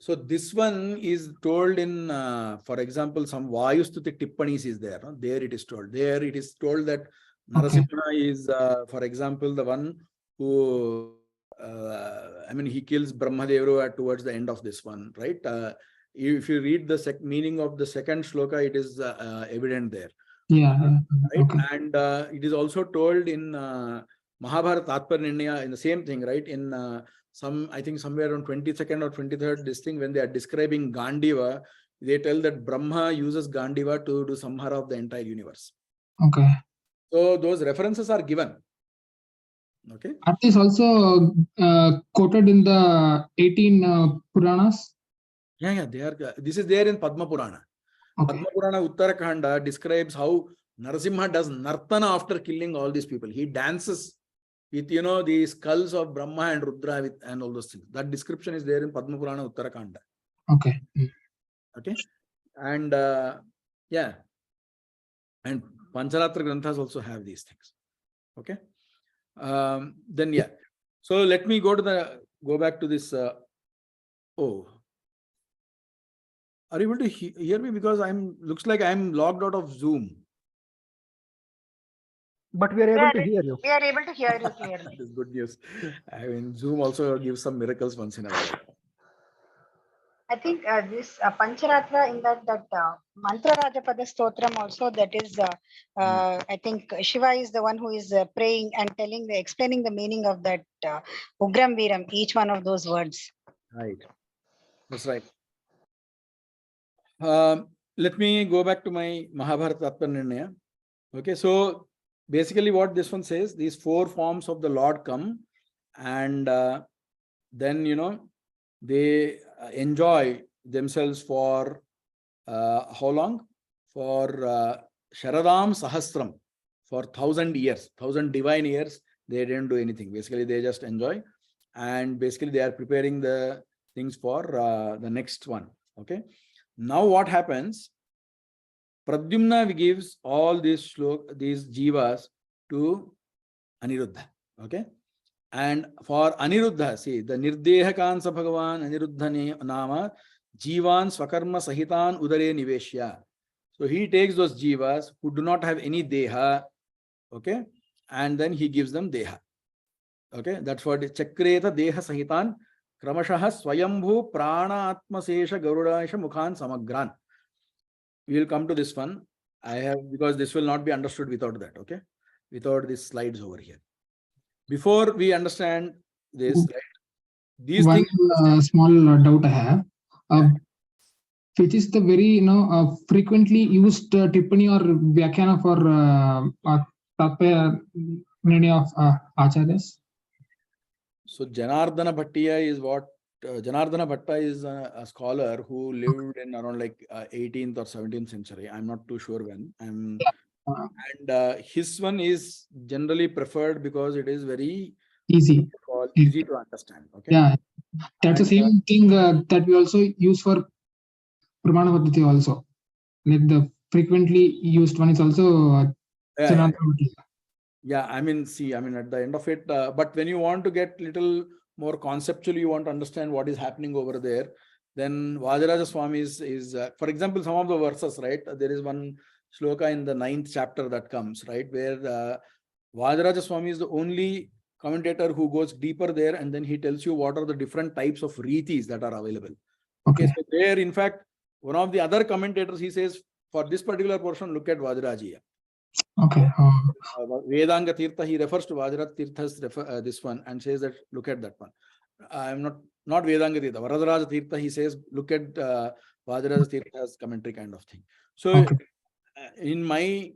So this one is told in, for example, some Vayustuti Tippanis is there. No? There it is told. There it is told that Narasimha is, for example, the one who, he kills Brahmadevru towards the end of this one, right? If you read the meaning of the second shloka, it is evident there. Yeah. Right? Okay. And it is also told in Mahabharata Tatparya Nirnaya in the same thing, right? In I think somewhere around 22nd or 23rd, this thing, when they are describing Gandiva, they tell that Brahma uses Gandiva to do samhara of the entire universe. Okay. So those references are given. Okay. Are these also quoted in the 18 Puranas? Yeah, they are. This is there in Padma Purana. Okay. Padma Purana Uttarakhanda describes how Narasimha does nartana after killing all these people. He dances with, the skulls of Brahma and Rudra and all those things. That description is there in Padma Purana Uttarakhanda. Okay. Okay. And yeah. And Pancharatra Granthas also have these things. Okay. Then yeah. So let me go back to this. Are you able to hear me? Because looks like I'm logged out of Zoom. But we are able to hear you. We are able to hear you clearly. That is good news. I mean, Zoom also gives some miracles once in a while. I think this Pancharatra in that Mantra Rajapada Stotram also, that is, I think Shiva is the one who is praying and explaining the meaning of that Ugram Viram, each one of those words. Right. That's right. Let me go back to my Mahabharata Tatparya Nirnaya. Okay, so basically what this one says, these four forms of the Lord come and then, they enjoy themselves for how long? For Sharadam Sahasram, for 1,000 years, 1,000 divine years, they didn't do anything. Basically, they just enjoy. And basically, they are preparing the things for the next one. Okay. Now what happens? Pradyumna gives all these jivas to Aniruddha. Okay. And for Aniruddha, see, the Nirdehakansa Bhagavan Aniruddha Nama Jivan Swakarma Sahitan Udare Niveshya. So he takes those jivas who do not have any deha, okay, and then he gives them deha. Okay, that's what Chakreta Deha Sahitan Kramashaha Swayambhu Prana Atma Sesha Garudaisha Mukhan Samagran. We will come to this one. Because this will not be understood without that, okay? Without these slides over here. Before we understand this, right? These One things. Small doubt I have. Which is the very frequently used tippani or vyakhyana for Tatparya Nirnaya of Acharyas? So Janardana Bhattiya is what Janardana Bhatta is a scholar who lived in around like 18th or 17th century. I'm not too sure when. I'm And his one is generally preferred because it is very easy. easy to understand. Okay. Yeah, that's the And, same thing that we also use for Pramana Paddhati also. Like the frequently used one is also yeah. Chandrapaddhati. Yeah, I mean, see, I mean, at the end of it, but when you want to get little more conceptually, you want to understand what is happening over there, then Vajraja Swami is for example, some of the verses, right? There is one shloka in the 9th chapter that comes, right? Where Vajraja Swami is the only commentator who goes deeper there, and then he tells you what are the different types of ritis that are available. Okay, so there, in fact, one of the other commentators, he says, for this particular portion, look at Vajrajiya. Okay. Vedanga Tirtha, he refers to Vajra Tirtha's this one and says that look at that one. I'm not Vedanga Tirtha. Varadaraja Tirtha, he says look at Vajra Tirtha's commentary kind of thing. So in my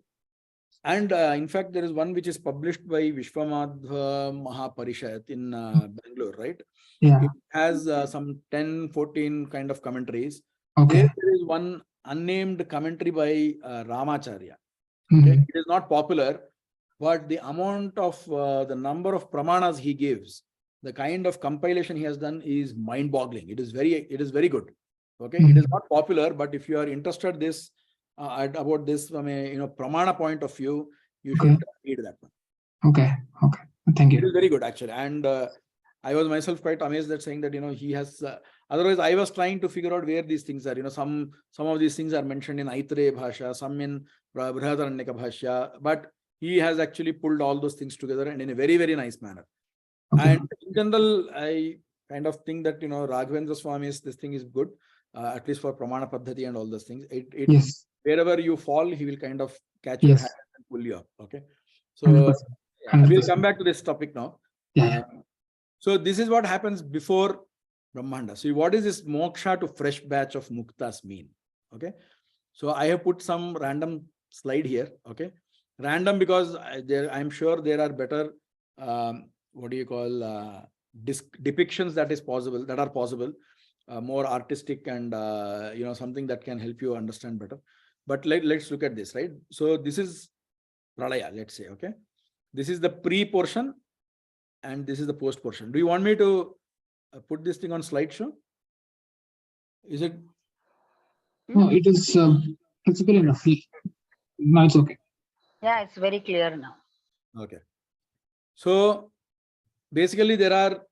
in fact there is one which is published by Vishwamadhva Mahaparishat in Bangalore, right? Yeah. It has some 10-14 kind of commentaries. Okay. There is one unnamed commentary by Ramacharya. Mm-hmm. Okay, it is not popular, but the amount of the number of pramanas he gives, the kind of compilation he has done is mind-boggling. It is very good. Okay, it is not popular, but if you are interested this about this from a pramana point of view, you should read that one. Okay. Thank you. It is very good actually, and I was myself quite amazed at saying that he has. Otherwise, I was trying to figure out where these things are. Some of these things are mentioned in Aitreya Bhasha, some in Brihadaranyaka Bhashya, but he has actually pulled all those things together and in a very, very nice manner. Okay. And in general, I kind of think that Raghavendra Swami's this thing is good, at least for Pramana Paddhati and all those things. Yes. Wherever you fall, he will kind of catch your hand and pull you up. Okay, so 100%. we'll come back to this topic now. Yeah. So this is what happens before Brahmanda. So what is this moksha to fresh batch of muktas mean? Okay. So I have put some random slide here. Okay. Random because I'm sure there are better, depictions that are possible, more artistic and, something that can help you understand better. But let's look at this, right? So this is Pralaya, let's say, okay. This is the pre-portion and this is the post portion. Do you want me to put this thing on slideshow? Is it? No, it is principle enough. No, it's okay. Yeah, it's very clear now. Okay. So basically there are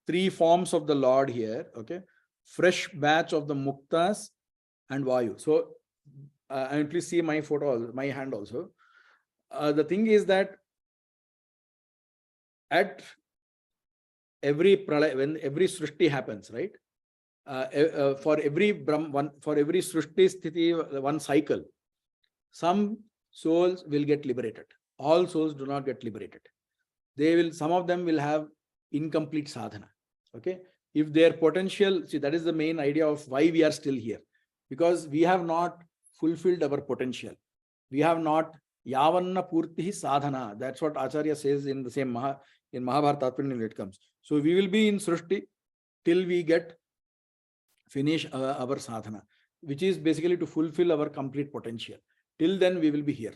3 forms of the Lord here. Okay. Fresh batch of the muktas and Vayu. So and please see my photo, my hand also. The thing is that at every pralaya, when every srishti happens, right? For every srishti sthiti, one cycle, some souls will get liberated. All souls do not get liberated. Some of them will have incomplete sadhana. Okay. If their potential, see, that is the main idea of why we are still here, because we have not fulfilled our potential. We have not yavanna purtihi sadhana. That's what Acharya says in the same in Mahabharata Tatparya Nirnaya it comes. So we will be in srishti till we finish our sadhana, which is basically to fulfill our complete potential. Till then we will be here.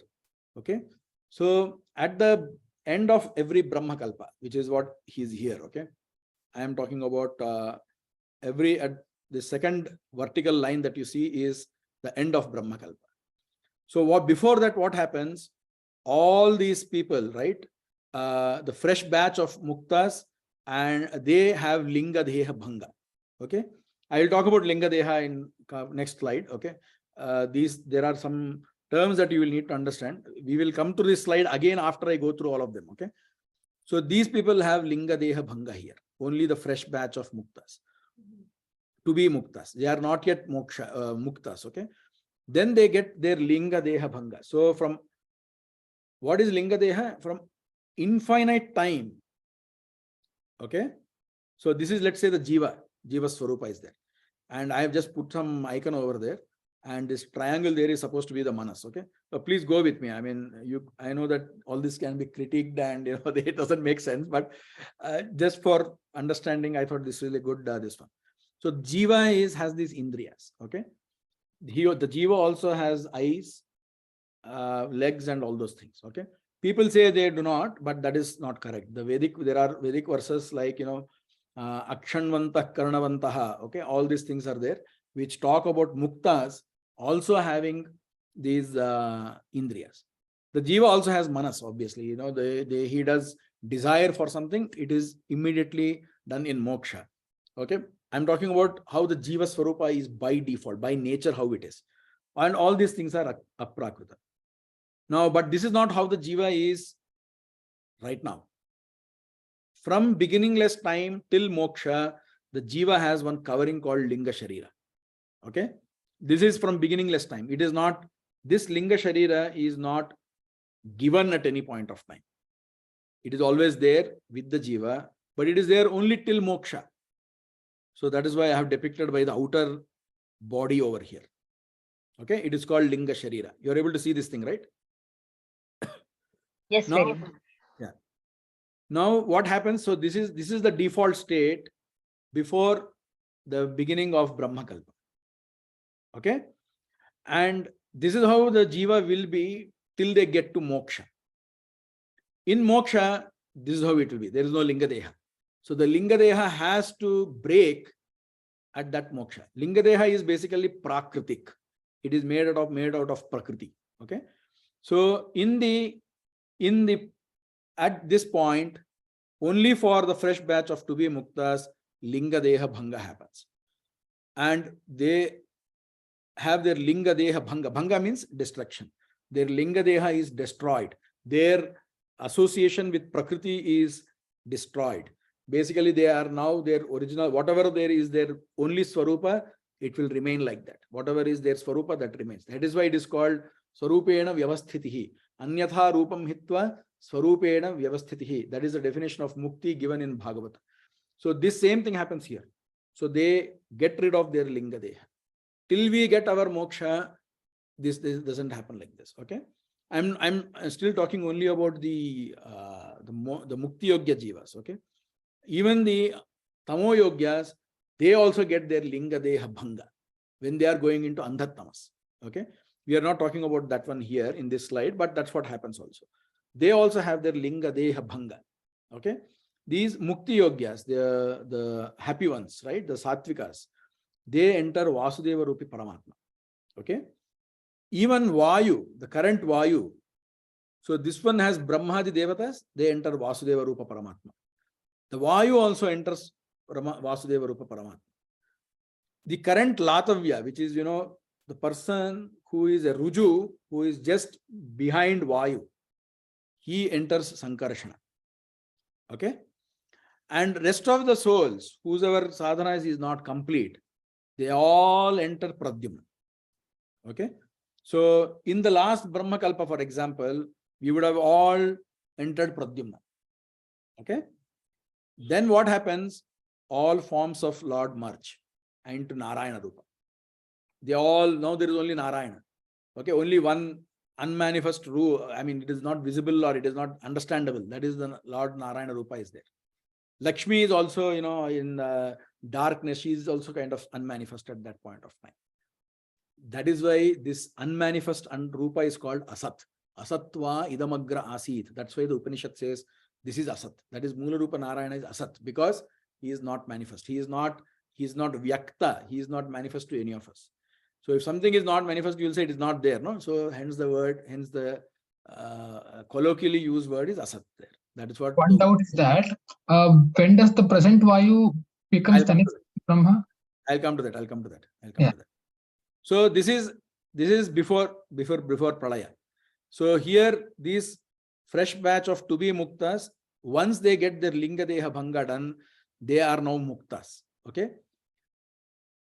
Okay. So at the end of every Brahma Kalpa, which is what he's here. Okay. I am talking about the second vertical line that you see is the end of Brahma Kalpa. So before that, what happens? All these people, right? The fresh batch of muktas, and they have linga deha bhanga. Okay. I will talk about linga deha in next slide. Okay. There are some terms that you will need to understand. We will come to this slide again after I go through all of them. Okay. So these people have linga deha bhanga here. Only the fresh batch of muktas. To be muktas. They are not yet muktas. Okay. Then they get their linga deha bhanga. So from what is linga deha? From infinite time. Okay. So this is, let's say, the Jiva Swarupa is there. And I have just put some icon over there. And this triangle there is supposed to be the Manas. Okay. So please go with me. I mean, I know that all this can be critiqued and it doesn't make sense, but just for understanding, I thought this is really good, this one. So Jiva has these Indriyas. Okay. The Jiva also has eyes, legs and all those things. Okay, people say they do not, but that is not correct. There are Vedic verses like, Akshanvantah Karnavantaha. Okay, all these things are there, which talk about muktas also having these indriyas. The jiva also has manas, obviously. He does desire for something, it is immediately done in moksha. Okay, I'm talking about how the jiva swarupa is by default, by nature, how it is. And all these things are aprakrita. Now, but this is not how the jiva is right now. From beginningless time till moksha, the jiva has one covering called linga sharira. Okay, this is from beginningless time. It is not, this linga sharira is not given at any point of time. It is always there with the jiva, but it is there only till moksha. So that is why I have depicted by the outer body over here. Okay, it is called linga sharira. You are able to see this thing, right? Yes, Now, very much. yeah. Now what happens? So this is the default state before the beginning of Brahmakalpa. Okay, and this is how the jiva will be till they get to moksha. In moksha, this is how it will be. There is no linga deha. So the linga deha has to break at that moksha. Linga deha is basically prakritik. It is made out of prakriti. Okay, so at this point, only for the fresh batch of to be muktas, linga deha bhanga happens, and they have their linga deha bhanga. Bhanga means destruction. Their linga deha is destroyed. Their association with prakriti is destroyed. Basically, they are now their original, whatever there is their only swarupa, it will remain like that. Whatever is their swarupa, that remains. That is why it is called swarupena vyavasthitihi. Anyatha rupam hitva swarupena vyavasthitihi. That is the definition of mukti given in Bhagavata. So this same thing happens here. So they get rid of their linga deha. Till we get our moksha, this doesn't happen like this. Okay, I'm still talking only about the mukti yogya jivas. Okay, even the tamo yogyas, they also get their linga deha bhanga when they are going into andhatamas. Okay, we are not talking about that one here in this slide, but that's what happens also. They also have their linga deha bhanga. Okay, these mukti yogyas, the happy ones, right, the sattvikas, they enter Vasudeva Rupi Paramatma. Okay, even Vayu, the current Vayu, so this one has Brahmadi Devatas, they enter Vasudeva Rupa Paramatma. The Vayu also enters Vasudeva Rupa Paramatma. The current Latavya, which is, the person who is a Ruju, who is just behind Vayu, he enters Sankarashana. Okay, and rest of the souls, whosoever sadhana is not complete, they all enter Pradyumna. Okay, so in the last Brahmakalpa, for example, we would have all entered Pradyumna. Okay, then what happens? All forms of Lord merge into Narayana Rupa. They all, now there is only Narayana. Okay, only one unmanifest rule. I mean, it is not visible or it is not understandable. That is the Lord Narayana Rupa is there. Lakshmi is also, in darkness, she is also kind of unmanifest at that point of time. That is why this unmanifest Rupa is called Asat. Asatva idamagra asit. That's why the Upanishad says this is Asat. That is Mula Rupa Narayana is Asat, because he is not manifest. He is not Vyakta. He is not manifest to any of us. So if something is not manifest, you will say it is not there. No? So hence the colloquially used word is Asat there. That is what. One doubt is that when does the present Vayu become Tanit Brahma? I'll come to that. So this is before Pralaya. So here these fresh batch of to be muktas, once they get their linga deha bhanga done, they are now muktas. Okay.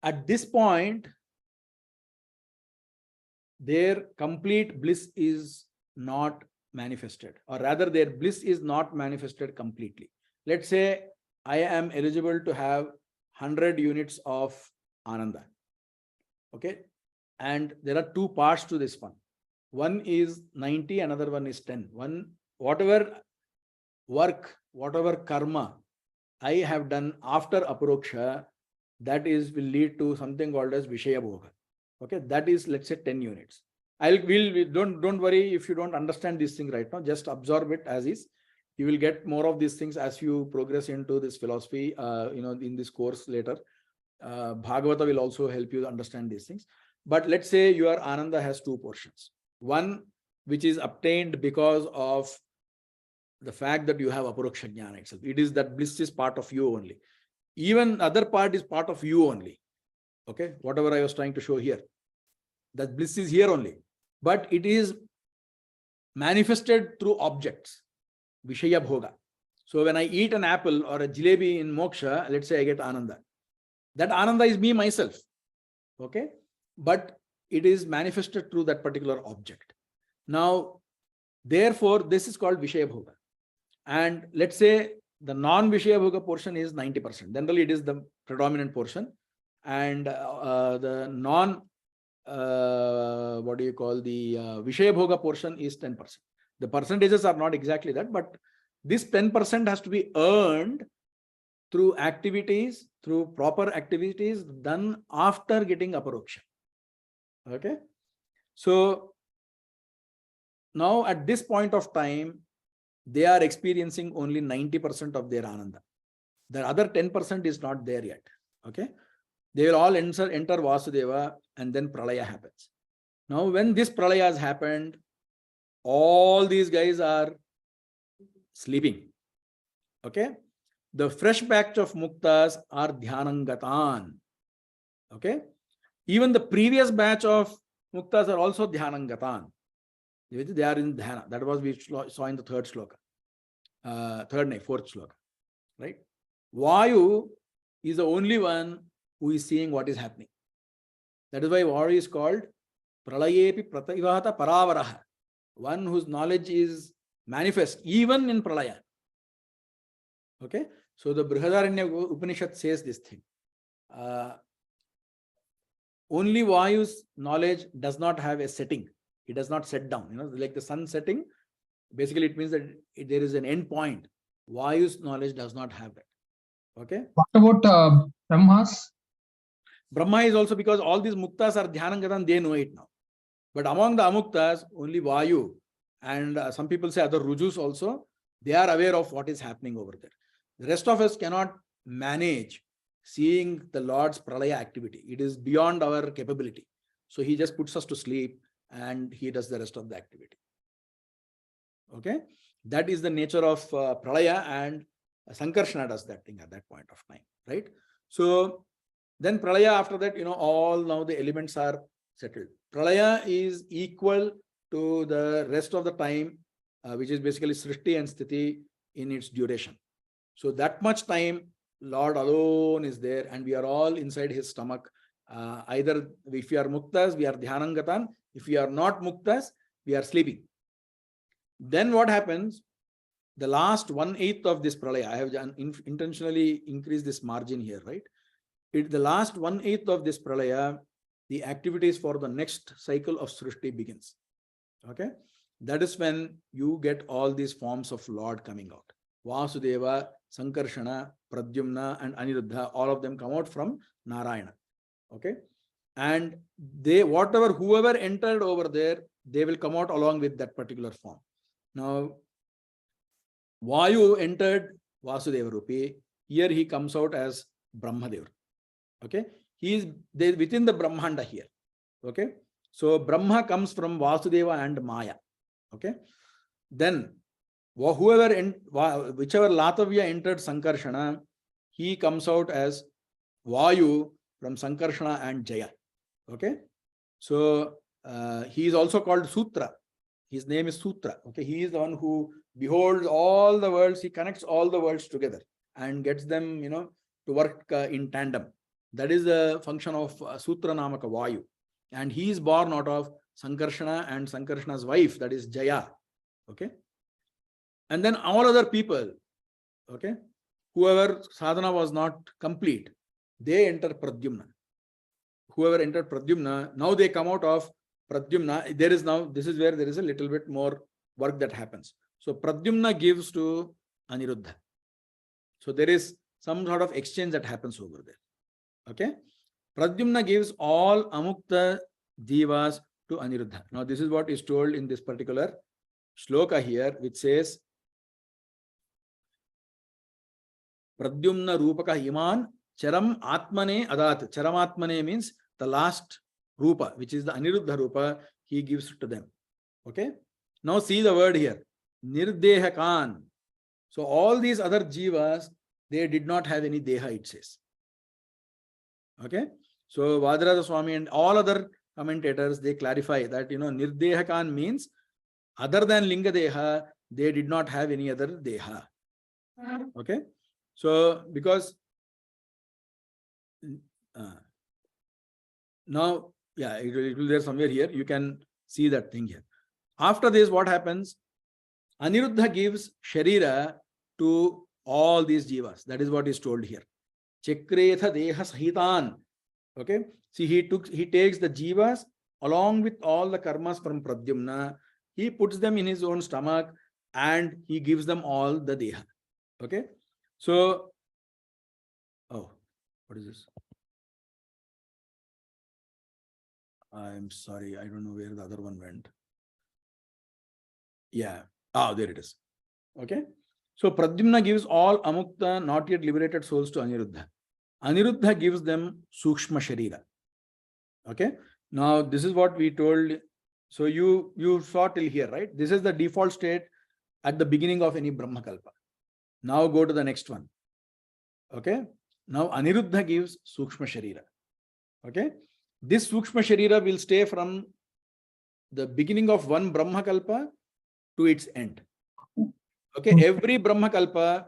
At this point, their complete bliss is not manifested, or rather their bliss is not manifested completely. Let's say I am eligible to have 100 units of Ananda. Okay, and there are two parts to this one. One is 90, another one is 10. Whatever work, whatever karma I have done after Aparoksha, that will lead to something called as Vishaya Bhoga. Okay, that is, let's say, 10 units. Don't worry if you don't understand this thing right now. Just absorb it as is. You will get more of these things as you progress into this philosophy. In this course later. Bhagavata will also help you understand these things. But let's say your Ananda has two portions. One which is obtained because of the fact that you have Aparoksha Jnana itself. It is that bliss is part of you only. Even other part is part of you only. Okay, whatever I was trying to show here. That bliss is here only. But it is manifested through objects. Vishaya Bhoga. So when I eat an apple or a jalebi in moksha, let's say I get Ananda. That Ananda is me myself. Okay, but it is manifested through that particular object. Now, therefore, this is called Vishaya Bhoga. And let's say the non-Vishaya Bhoga portion is 90%. Generally, it is the predominant portion. And the Vishaya Bhoga portion is 10%. The percentages are not exactly that, but this 10% has to be earned through activities, through proper activities done after getting Aparoksha. Okay. So now at this point of time, they are experiencing only 90% of their Ananda. The other 10% is not there yet. Okay. They will all enter Vasudeva, and then Pralaya happens. Now, when this Pralaya has happened, all these guys are sleeping. Okay. The fresh batch of Muktas are Dhyanangatan. Okay. Even the previous batch of Muktas are also Dhyanangatan. They are in Dhyana. That was we saw in the fourth sloka. Right. Vayu is the only one who is seeing what is happening. That is why Vayu is called Pralayepi Prativahata Paravaraha. One whose knowledge is manifest even in Pralaya. Okay. So the Brihadaranya Upanishad says this thing. Only Vayu's knowledge does not have a setting. It does not set down. Like the sun setting. Basically, it means that there is an end point. Vayu's knowledge does not have that. Okay. What about Brahmas? Brahma is also, because all these Muktas are Dhyanangatan, they know it now. But among the Amuktas, only Vayu and some people say other Rujus also, they are aware of what is happening over there. The rest of us cannot manage seeing the Lord's Pralaya activity. It is beyond our capability. So he just puts us to sleep and he does the rest of the activity. Okay. That is the nature of Pralaya, and Sankarshana does that thing at that point of time. Right. So then Pralaya, after that, all now the elements are settled. Pralaya is equal to the rest of the time, which is basically Srishti and Sthiti in its duration. So that much time, Lord alone is there, and we are all inside his stomach. Either if we are Muktas, we are Dhyanangatan. If we are not Muktas, we are sleeping. Then what happens? The last 1/8 of this Pralaya, I have intentionally increased this margin here, right? The last 1/8 of this Pralaya, the activities for the next cycle of Srishti begins. Okay. That is when you get all these forms of Lord coming out. Vasudeva, Sankarshana, Pradyumna, and Aniruddha, all of them come out from Narayana. Okay. And whoever entered over there, they will come out along with that particular form. Now, Vayu entered Vasudeva Rupi. Here he comes out as Brahmadeva. Okay. He is there within the Brahmanda here. Okay. So Brahma comes from Vasudeva and Maya. Okay. Then whichever Latavya entered Sankarshana, he comes out as Vayu from Sankarshana and Jaya. Okay. So he is also called Sutra. His name is Sutra. Okay. He is the one who beholds all the worlds. He connects all the worlds together and gets them, to work in tandem. That is the function of Sutra Namaka Vayu. And he is born out of Sankarshana and Sankarshana's wife, that is Jaya. Okay. And then all other people, okay, whoever sadhana was not complete, they enter Pradyumna. Whoever entered Pradyumna, now they come out of Pradyumna. This is where there is a little bit more work that happens. So Pradyumna gives to Aniruddha. So there is some sort of exchange that happens over there. Okay. Pradyumna gives all Amukta Jivas to Aniruddha. Now, this is what is told in this particular shloka here, which says, Pradyumna Rupaka Iman Charam Atmane Adat. Charam Atmane means the last Rupa, which is the Aniruddha Rupa, he gives to them. Okay. Now see the word here. Nirdehakan. So all these other jivas, they did not have any deha, it says. Okay. So Vadraja Swami and all other commentators, they clarify that, Nirdehakan means other than Linga Deha, they did not have any other Deha. Okay. So, because now, yeah, it will be there somewhere here. You can see that thing here. After this, what happens? Aniruddha gives Sharira to all these jivas. That is what is told here. Chakretha Deha Sahitan. Okay. See, he takes the jivas along with all the karmas from Pradyumna. He puts them in his own stomach and he gives them all the Deha. Okay. So, oh, what is this? I'm sorry, I don't know where the other one went. Yeah. There it is. Okay. So Pradyumna gives all Amukta, not yet liberated souls to Aniruddha. Aniruddha gives them Sukshma Sharira. Okay. Now this is what we told. So you saw till here, right? This is the default state at the beginning of any Brahmakalpa. Now go to the next one. Okay. Now Aniruddha gives Sukshma Sharira. Okay. This Sukshma Sharira will stay from the beginning of one Brahmakalpa to its end. Okay. Every Brahmakalpa,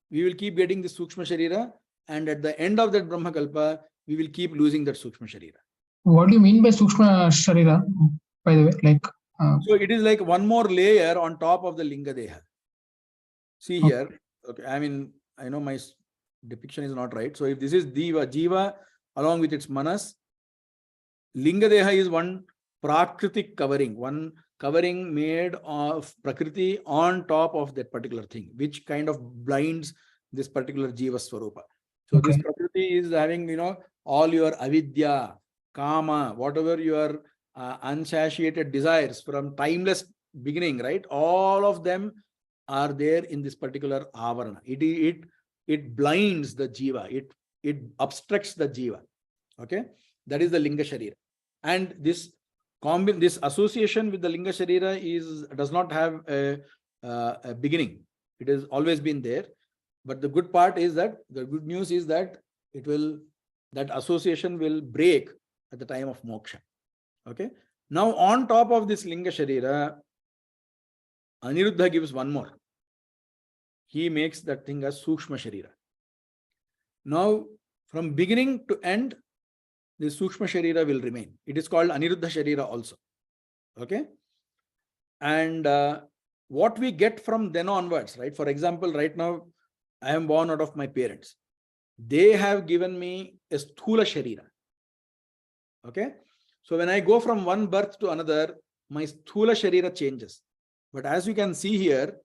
we will keep getting this Sukshma Sharira, and at the end of that Brahmakalpa, we will keep losing that Sukshma Sharira. What do you mean by Sukshma Sharira, by the way? Like, so it is like one more layer on top of the Linga Deha. See here. Okay. I mean, I know my depiction is not right. So if this is Jiva along with its Manas, Linga Deha is one Prakritik covering, one covering made of Prakriti on top of that particular thing, which kind of blinds this particular Jiva Swarupa. So this Prakriti is having, all your avidya, kama, whatever your unsatiated desires from timeless beginning, right? All of them are there in this particular avarana. It blinds the jiva. It obstructs the jiva. Okay, that is the linga sharira. And this association with the linga sharira does not have a beginning. It has always been there. But the good part is that the good news is that that association will break at the time of moksha. Okay. Now on top of this linga sharira, Aniruddha gives one more. He makes that thing as Sukshma Sharira. Now, from beginning to end, this Sukshma Sharira will remain. It is called Aniruddha Sharira also. Okay? And what we get from then onwards, right? For example, right now, I am born out of my parents. They have given me a Sthula Sharira. Okay? So when I go from one birth to another, my Sthula Sharira changes. But as you can see here,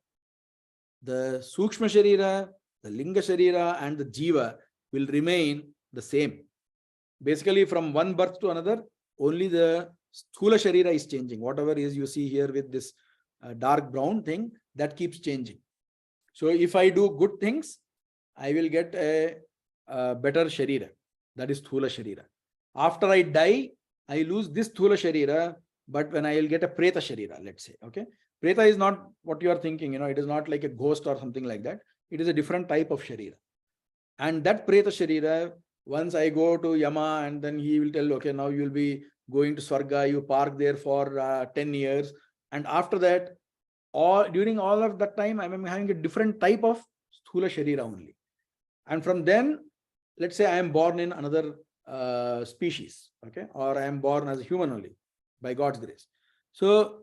the Sukshma Sharira, the Linga Sharira, and the Jiva will remain the same. Basically, from one birth to another, only the Sthula Sharira is changing. Whatever is you see here with this dark brown thing, that keeps changing. So if I do good things, I will get a better Sharira. That is Sthula Sharira. After I die, I lose this Sthula Sharira, but when I will get a Preta Sharira, let's say. Okay. Preta is not what you are thinking, it is not like a ghost or something like that. It is a different type of Sharira. And that Preta Sharira, once I go to Yama and then he will tell, okay, now you will be going to Swarga, you park there for 10 years. And after that, during all of that time, I am having a different type of Sthula Sharira only. And from then, let's say I am born in another species, okay, or I am born as a human only by God's grace. So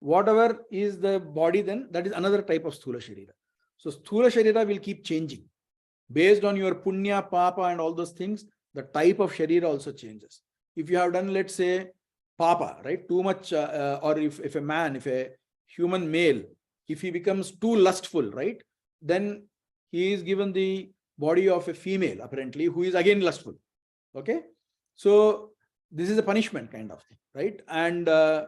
whatever is the body, then that is another type of Sthula Sharira. So Sthula Sharira will keep changing based on your punya, papa, and all those things. The type of Sharira also changes. If you have done, let's say, papa, right, too much, or if a human male, if he becomes too lustful, right, then he is given the body of a female, apparently, who is again lustful. Okay. So this is a punishment kind of thing, right? And the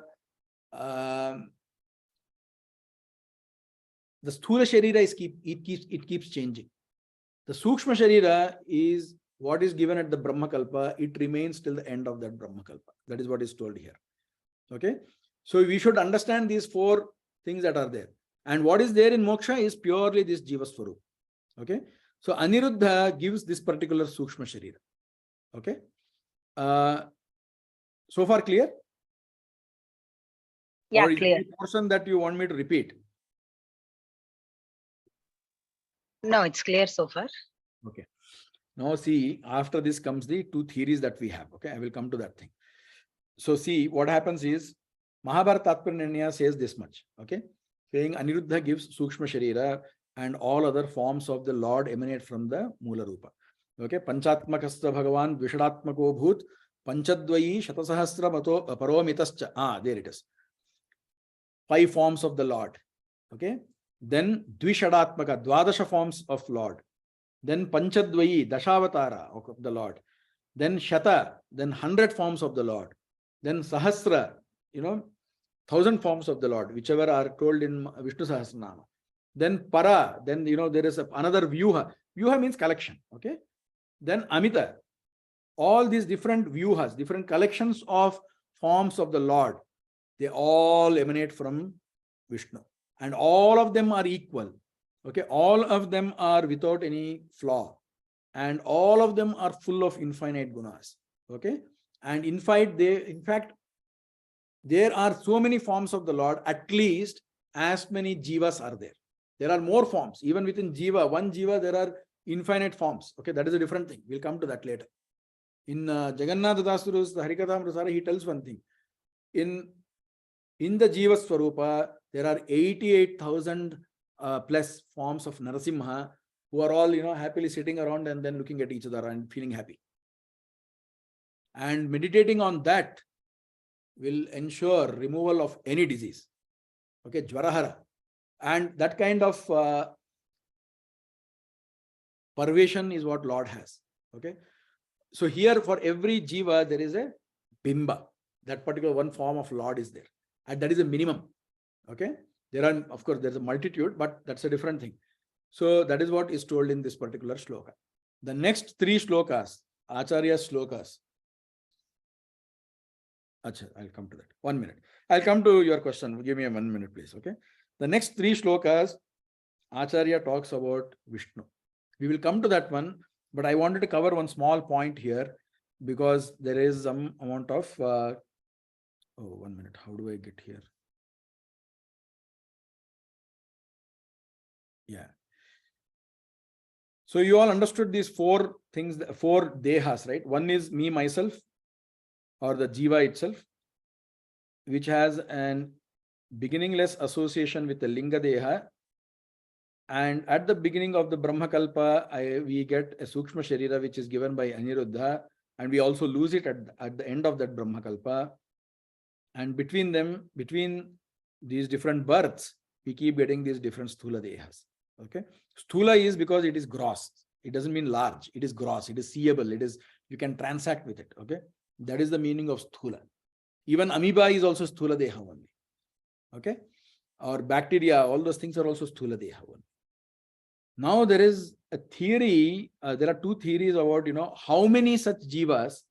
sthula sharira it keeps changing. The sukshma sharira is what is given at the Brahmakalpa. It remains till the end of that Brahmakalpa. That is what is told here. Okay, so we should understand these four things that are there. And what is there in moksha is purely this jiva swarup. Okay, so Aniruddha gives this particular sukshma sharira. Okay, so far clear? Yeah, or is clear. there a portion that you want me to repeat? No, it's clear so far. Okay. Now see, after this comes the two theories that we have. Okay, I will come to that thing. So see, what happens is Mahabharata Tatparya Nirnaya says this much. Okay, saying Aniruddha gives Sukshma Sharira and all other forms of the Lord emanate from the Mula Rupa. Okay, Panchatmakasta Bhagavan Dvishadatmako Bhut Panchadvayi Shatasahasra Mato Paromitascha. There it is. 5 forms of the Lord. Okay, then Dvishadatmaka, Dwadasha forms of Lord. Then Panchadvayi, Dashavatara of the Lord. Then Shata, then 100 forms of the Lord. Then Sahasra, 1,000 forms of the Lord, whichever are told in Vishnu Sahasranama. Then Para, then there is another Vyuha. Vyuha means collection. Okay. Then Amita. All these different Vyuhas, different collections of forms of the Lord, they all emanate from Vishnu. And all of them are equal. Okay, all of them are without any flaw. And all of them are full of infinite gunas. Okay, and in fact, there are so many forms of the Lord, at least as many jivas are there. There are more forms. Even within jiva, one jiva, there are infinite forms. Okay, that is a different thing. We'll come to that later. In Jagannath Dasuru's the Harikathamrita, he tells one thing. In the jiva swarupa, there are 88,000 plus forms of Narasimha who are all happily sitting around and then looking at each other and feeling happy. And meditating on that will ensure removal of any disease. Okay, Jvarahara. And that kind of pervasion is what Lord has. Okay, so here for every jiva there is a bimba. That particular one form of Lord is there, and that is a minimum. Okay, there are, of course, there's a multitude, but that's a different thing. So that is what is told in this particular shloka. The next 3 shlokas, Acharya shlokas. Achha, I'll come to that. 1 minute. I'll come to your question. Give me a 1 minute, please. Okay. The next 3 shlokas, Acharya talks about Vishnu. We will come to that one, but I wanted to cover one small point here because there is some amount of 1 minute. How do I get here? Yeah. So you all understood these 4 things, 4 dehas, right? One is me, myself, or the jiva itself, which has an beginningless association with the linga deha. And at the beginning of the Brahmakalpa, we get a Sukshma Sharira, which is given by Aniruddha, and we also lose it at the end of that Brahmakalpa. And between these different births, we keep getting these different Sthula Dehas. Okay, Sthula is because it is gross. It doesn't mean large. It is gross. It is seeable. You can transact with it. Okay, that is the meaning of Sthula. Even amoeba is also Sthula Deha only. Okay, or bacteria, all those things are also Sthula Deha only. Now there is a theory, there are 2 theories about, how many such jivas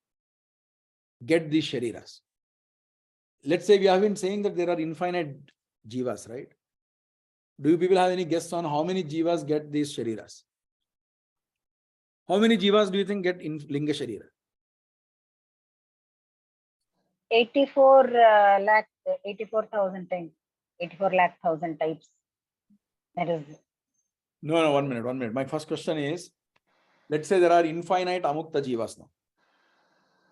get these shariras. Let's say we have been saying that there are infinite jivas, right? Do you people have any guess on how many jivas get these shariras? How many jivas do you think get in linga sharira? 84,000 times. 84,00,000 types. That is. No, 1 minute. My first question is, let's say there are infinite amukta jivas now.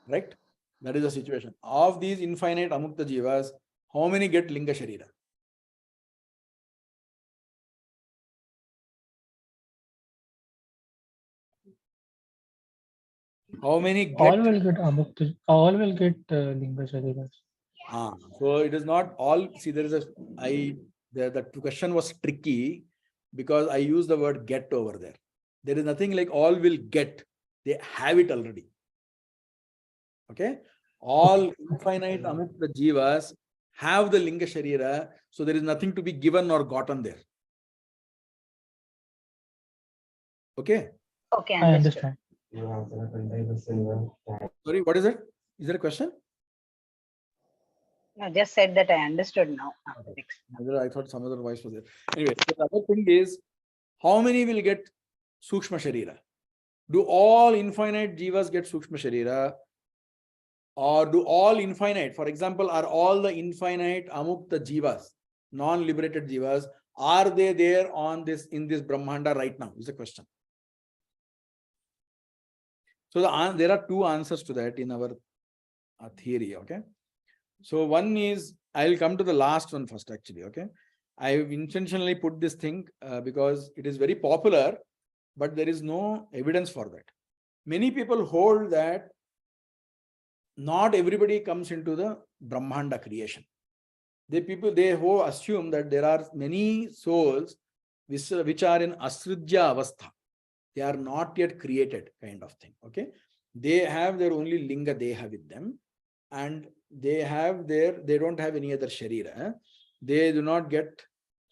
Right? That is the situation. Of these infinite amukta jivas, how many get linga sharira? How many get? All will get amukta. All will get linga shariras. So it is not all. See, there is the question was tricky because I use the word get over there. There is nothing like all will get. They have it already. Okay. All infinite amukta jivas have the linga sharira, so there is nothing to be given or gotten there. Okay? Okay, I understood. understand. Sorry, what is it? Is there a question? No, just said that I understood now. Next. I thought some other voice was there. Anyway, so the other thing is, how many will get Sukshma Sharira? Do all infinite jivas get Sukshma Sharira? Or do all infinite, for example, are all the infinite amukta jivas, non-liberated jivas, are they there on this, in this Brahmanda right now? Is the question. So there are two answers to that in our theory, okay? So one is, I'll come to the last one first actually, okay? I've intentionally put this thing because it is very popular, but there is no evidence for that. Many people hold that not everybody comes into the Brahmanda creation. They assume that there are many souls which are in asrujya avastha. They are not yet created, kind of thing, okay? They have their only linga deha with them, and they don't have any other sharira. They do not get,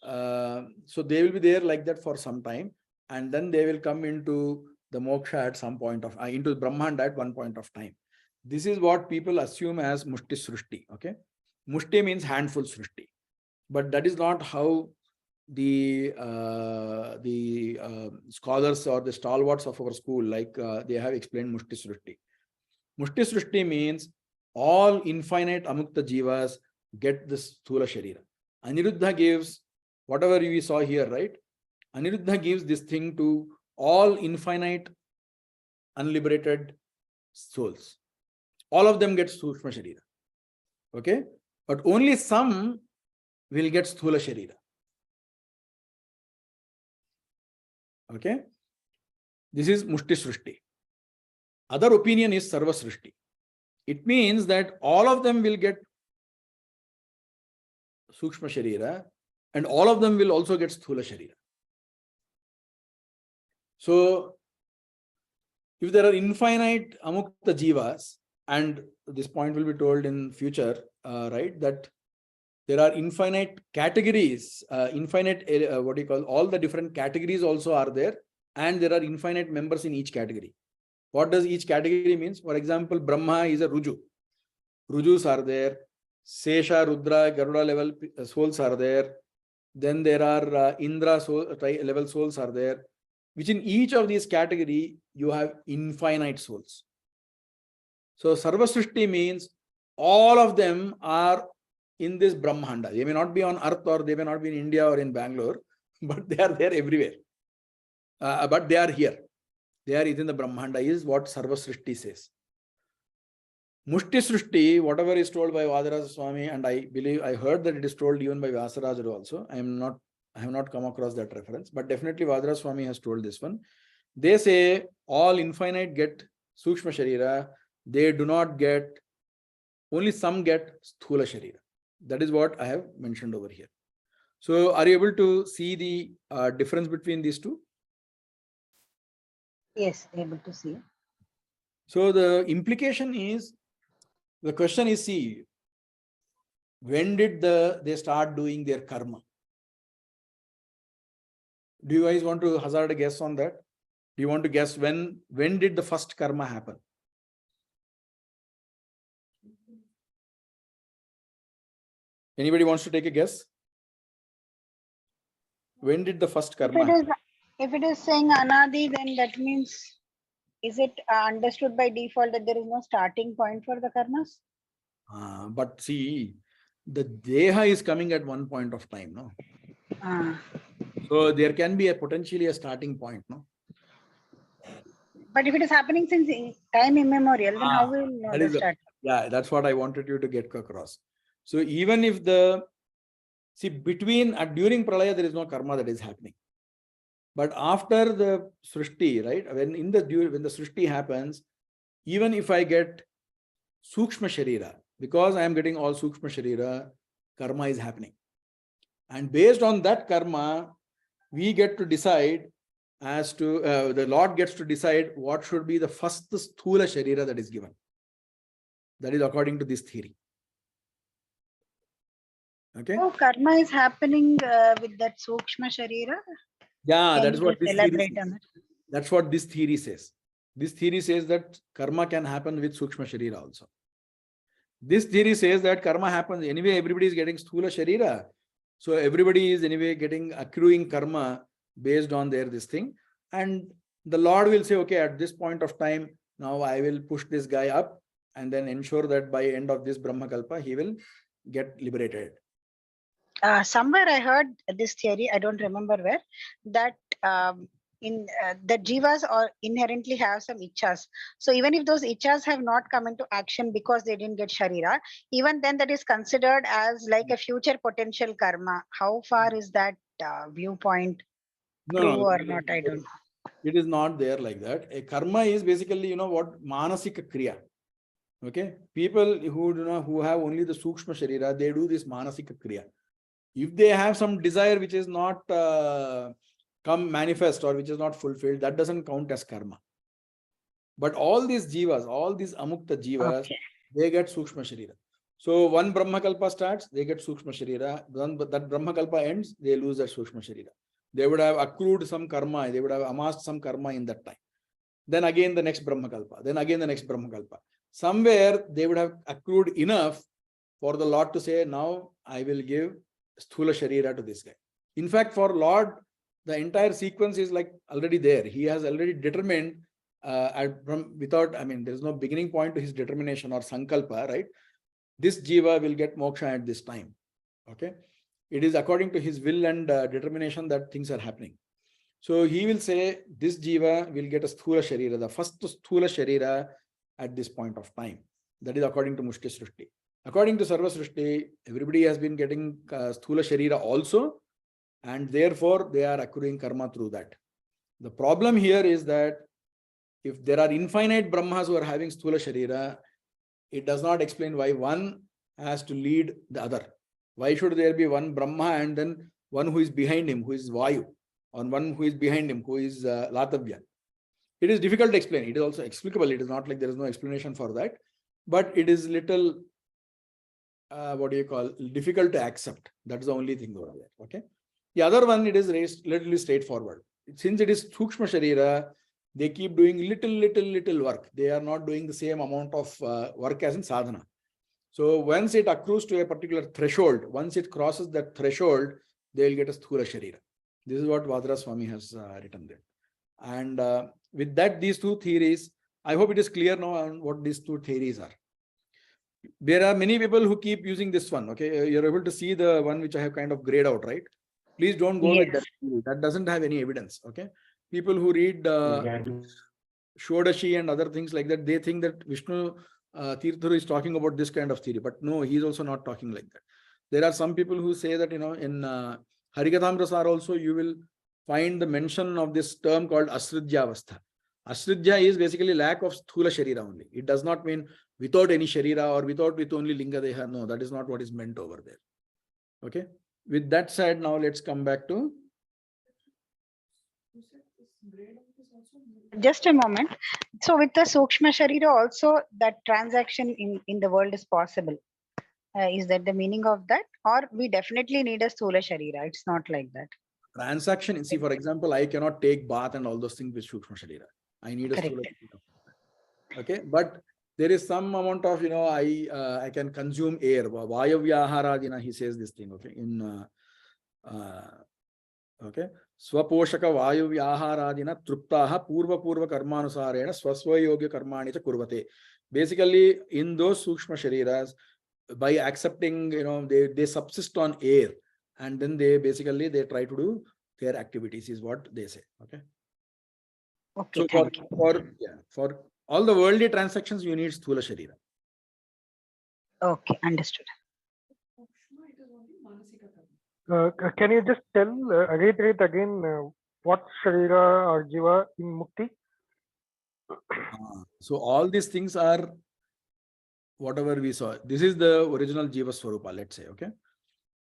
so they will be there like that for some time, and then they will come into the moksha at some point of, into Brahmanda at one point of time. This is what people assume as mushti srushti, okay? Mushti means handful srushti, but that is not how the scholars or the stalwarts of our school, like they have explained mushti srushti. Mushti srushti means all infinite amukta jivas get this sthula sharira. Aniruddha gives whatever we saw here, right? Aniruddha gives this thing to all infinite unliberated souls. All of them get Sukshma Sharira. Okay? But only some will get Sthula Sharira. Okay? This is Mushti Srushti. Other opinion is Sarva Srushti. It means that all of them will get Sukshma Sharira and all of them will also get Sthula Sharira. So, if there are infinite amukta jivas, and this point will be told in future, right, that there are infinite categories, what do you call, all the different categories also are there, and there are infinite members in each category. What does each category means? For example, Brahma is a Ruju. Rujus are there. Sesha, Rudra, Garuda level souls are there. Then there are Indra level souls are there. Which in each of these category, you have infinite souls. So Sarva Srishti means all of them are in this Brahmanda. They may not be on earth, or they may not be in India or in Bangalore, but they are there everywhere. But they are here. They are within the Brahmanda, is what Sarva Srishti says. Mushti Srishti, whatever is told by Vadaraja Swami, and I believe I heard that it is told even by Vyasaraja also. I have not come across that reference, but definitely Vadaraja Swami has told this one. They say all infinite get Sukshma Sharira. They do not get, only some get Sthula Sharira. That is what I have mentioned over here. So are you able to see the difference between these two? Yes, able to see. So the implication is, the question is, see, when did they start doing their karma? Do you guys want to hazard a guess on that? Do you want to guess when did the first karma happen? Anybody wants to take a guess? When did the first karma happen? If it is saying Anadi, then that means, is it understood by default that there is no starting point for the karmas? But see, the Deha is coming at one point of time, no? So there can be potentially a starting point, no? But if it is happening since time immemorial, then how will we know the start? Yeah, that's what I wanted you to get across. So even if during Pralaya, there is no karma that is happening. But after the Srishti, right, when the Srishti happens, even if I get Sukshma Sharira, because I am getting all Sukshma Sharira, karma is happening. And based on that karma, we get to decide as to, the Lord gets to decide what should be the first Sthula Sharira that is given. That is according to this theory. Okay. Oh, karma is happening with that Sukshma Sharira. Yeah, Can that's you what just this theory elaborate says. on that? That's what this theory says. This theory says that karma can happen with Sukshma Sharira also. This theory says that karma happens anyway, everybody is getting Sthula Sharira. So everybody is anyway getting accruing karma based on their this thing. And the Lord will say, okay, at this point of time, now I will push this guy up and then ensure that by end of this Brahmakalpa, he will get liberated. Somewhere I heard this theory, I don't remember where, that the jivas or inherently have some ichas. So even if those ichas have not come into action because they didn't get sharira, even then that is considered as like a future potential karma. How far is that viewpoint true or not? I don't know. It is not there like that. A karma is basically, what manasika kriya. Okay, people who who have only the Sukshma Sharira, they do this manasika kriya. If they have some desire which is not come manifest or which is not fulfilled, that doesn't count as karma. But all these jivas, all these amukta jivas, Okay. they get Sukshma Sharira. So one Brahmakalpa starts, they get Sukshma Sharira. Then that Brahmakalpa ends, they lose that Sukshma Sharira. They would have accrued some karma, they would have amassed some karma in that time. Then again the next Brahmakalpa, then again the next Brahmakalpa. Somewhere they would have accrued enough for the Lord to say, now I will give Sthula Sharira to this guy. In fact, for Lord, the entire sequence is like already there. He has already determined there is no beginning point to his determination or sankalpa, right? This jiva will get moksha at this time. Okay. It is according to his will and determination that things are happening. So he will say this jiva will get a sthula sharira, the first sthula sharira at this point of time. That is according to Mushti Srishti. According to Sarva Srishti, everybody has been getting sthula sharira also, and therefore they are accruing karma through that. The problem here is that if there are infinite Brahmas who are having sthula sharira, it does not explain why one has to lead the other. Why should there be one Brahma and then one who is behind him, who is Vayu, or one who is behind him, who is Latavya? It is difficult to explain. It is also explicable. It is not like there is no explanation for that, but it is little, difficult to accept. That's the only thing over there. Okay. The other one, it is little straightforward. Since it is Sukshma Sharira, they keep doing little work. They are not doing the same amount of work as in sadhana. So once it accrues to a particular threshold, once it crosses that threshold, they will get a Sthula Sharira. This is what Vadra Swami has written there. And with that, these two theories, I hope it is clear now on what these two theories are. There are many people who keep using this one. Okay, you're able to see the one which I have kind of grayed out, right? Please don't go with that. That doesn't have any evidence. Okay, people who read Shodashi and other things like that, they think that Vishnu Tirtharu is talking about this kind of theory, but no, he is also not talking like that. There are some people who say that, in Harikathamrasar also you will find the mention of this term called Asridhyavastha. Asridhya is basically lack of Sthula Sharira only. It does not mean without any Sharira or with only Linga Deha. No, that is not what is meant over there. Okay. With that said, now let's come back to. Just a moment. So with the Sukshma Sharira also, that transaction in the world is possible. Is that the meaning of that? Or we definitely need a Sthula Sharira? It's not like that. Transaction, see, for example, I cannot take bath and all those things with Sukshma Sharira. I need a Sthula Sharira. Okay, but there is some amount of, I can consume air. Vayavyaharadina, he says this thing, okay, in okay. Swaposhaka Vayavyaharadina truptaha purva karmanusarena swasvayogya karmani cha kurvate. Basically, in those Sukshma Shariras, by accepting, they subsist on air, and then they try to do their activities, is what they say. Okay. Okay, so for all the worldly transactions, you need Sthula Sharira. Okay, understood. Can you just reiterate again what Sharira or Jiva in Mukti? So all these things are whatever we saw. This is the original Jiva Swarupa, let's say. Okay.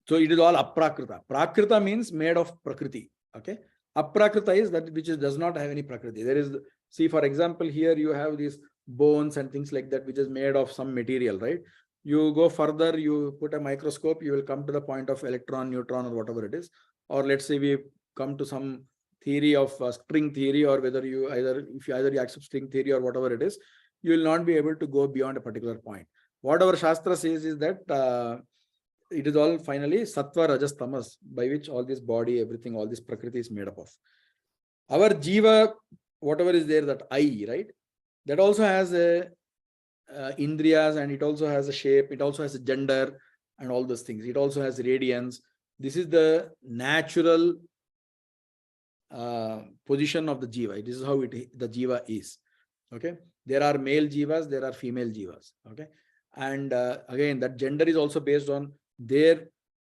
So it is all aprakrita. Prakrita means made of prakriti. Okay. Aprakrita is that which does not have any prakriti. There is, see, for example, here you have this bones and things like that, which is made of some material, right? You go further, you put a microscope, you will come to the point of electron, neutron, or whatever it is. Or let's say we come to some theory of string theory, or whether you if you accept string theory or whatever it is, you will not be able to go beyond a particular point. Whatever Shastra says is that it is all finally sattva, rajas, tamas, by which all this body, everything, all this prakriti is made up of. Our jiva, whatever is there, that I, right? That also has a indriyas, and it also has a shape, it also has a gender and all those things. It also has radiance. This is the natural position of the jiva. This is how the jiva is. Okay. There are male jivas, there are female jivas. Okay. And again, that gender is also based on their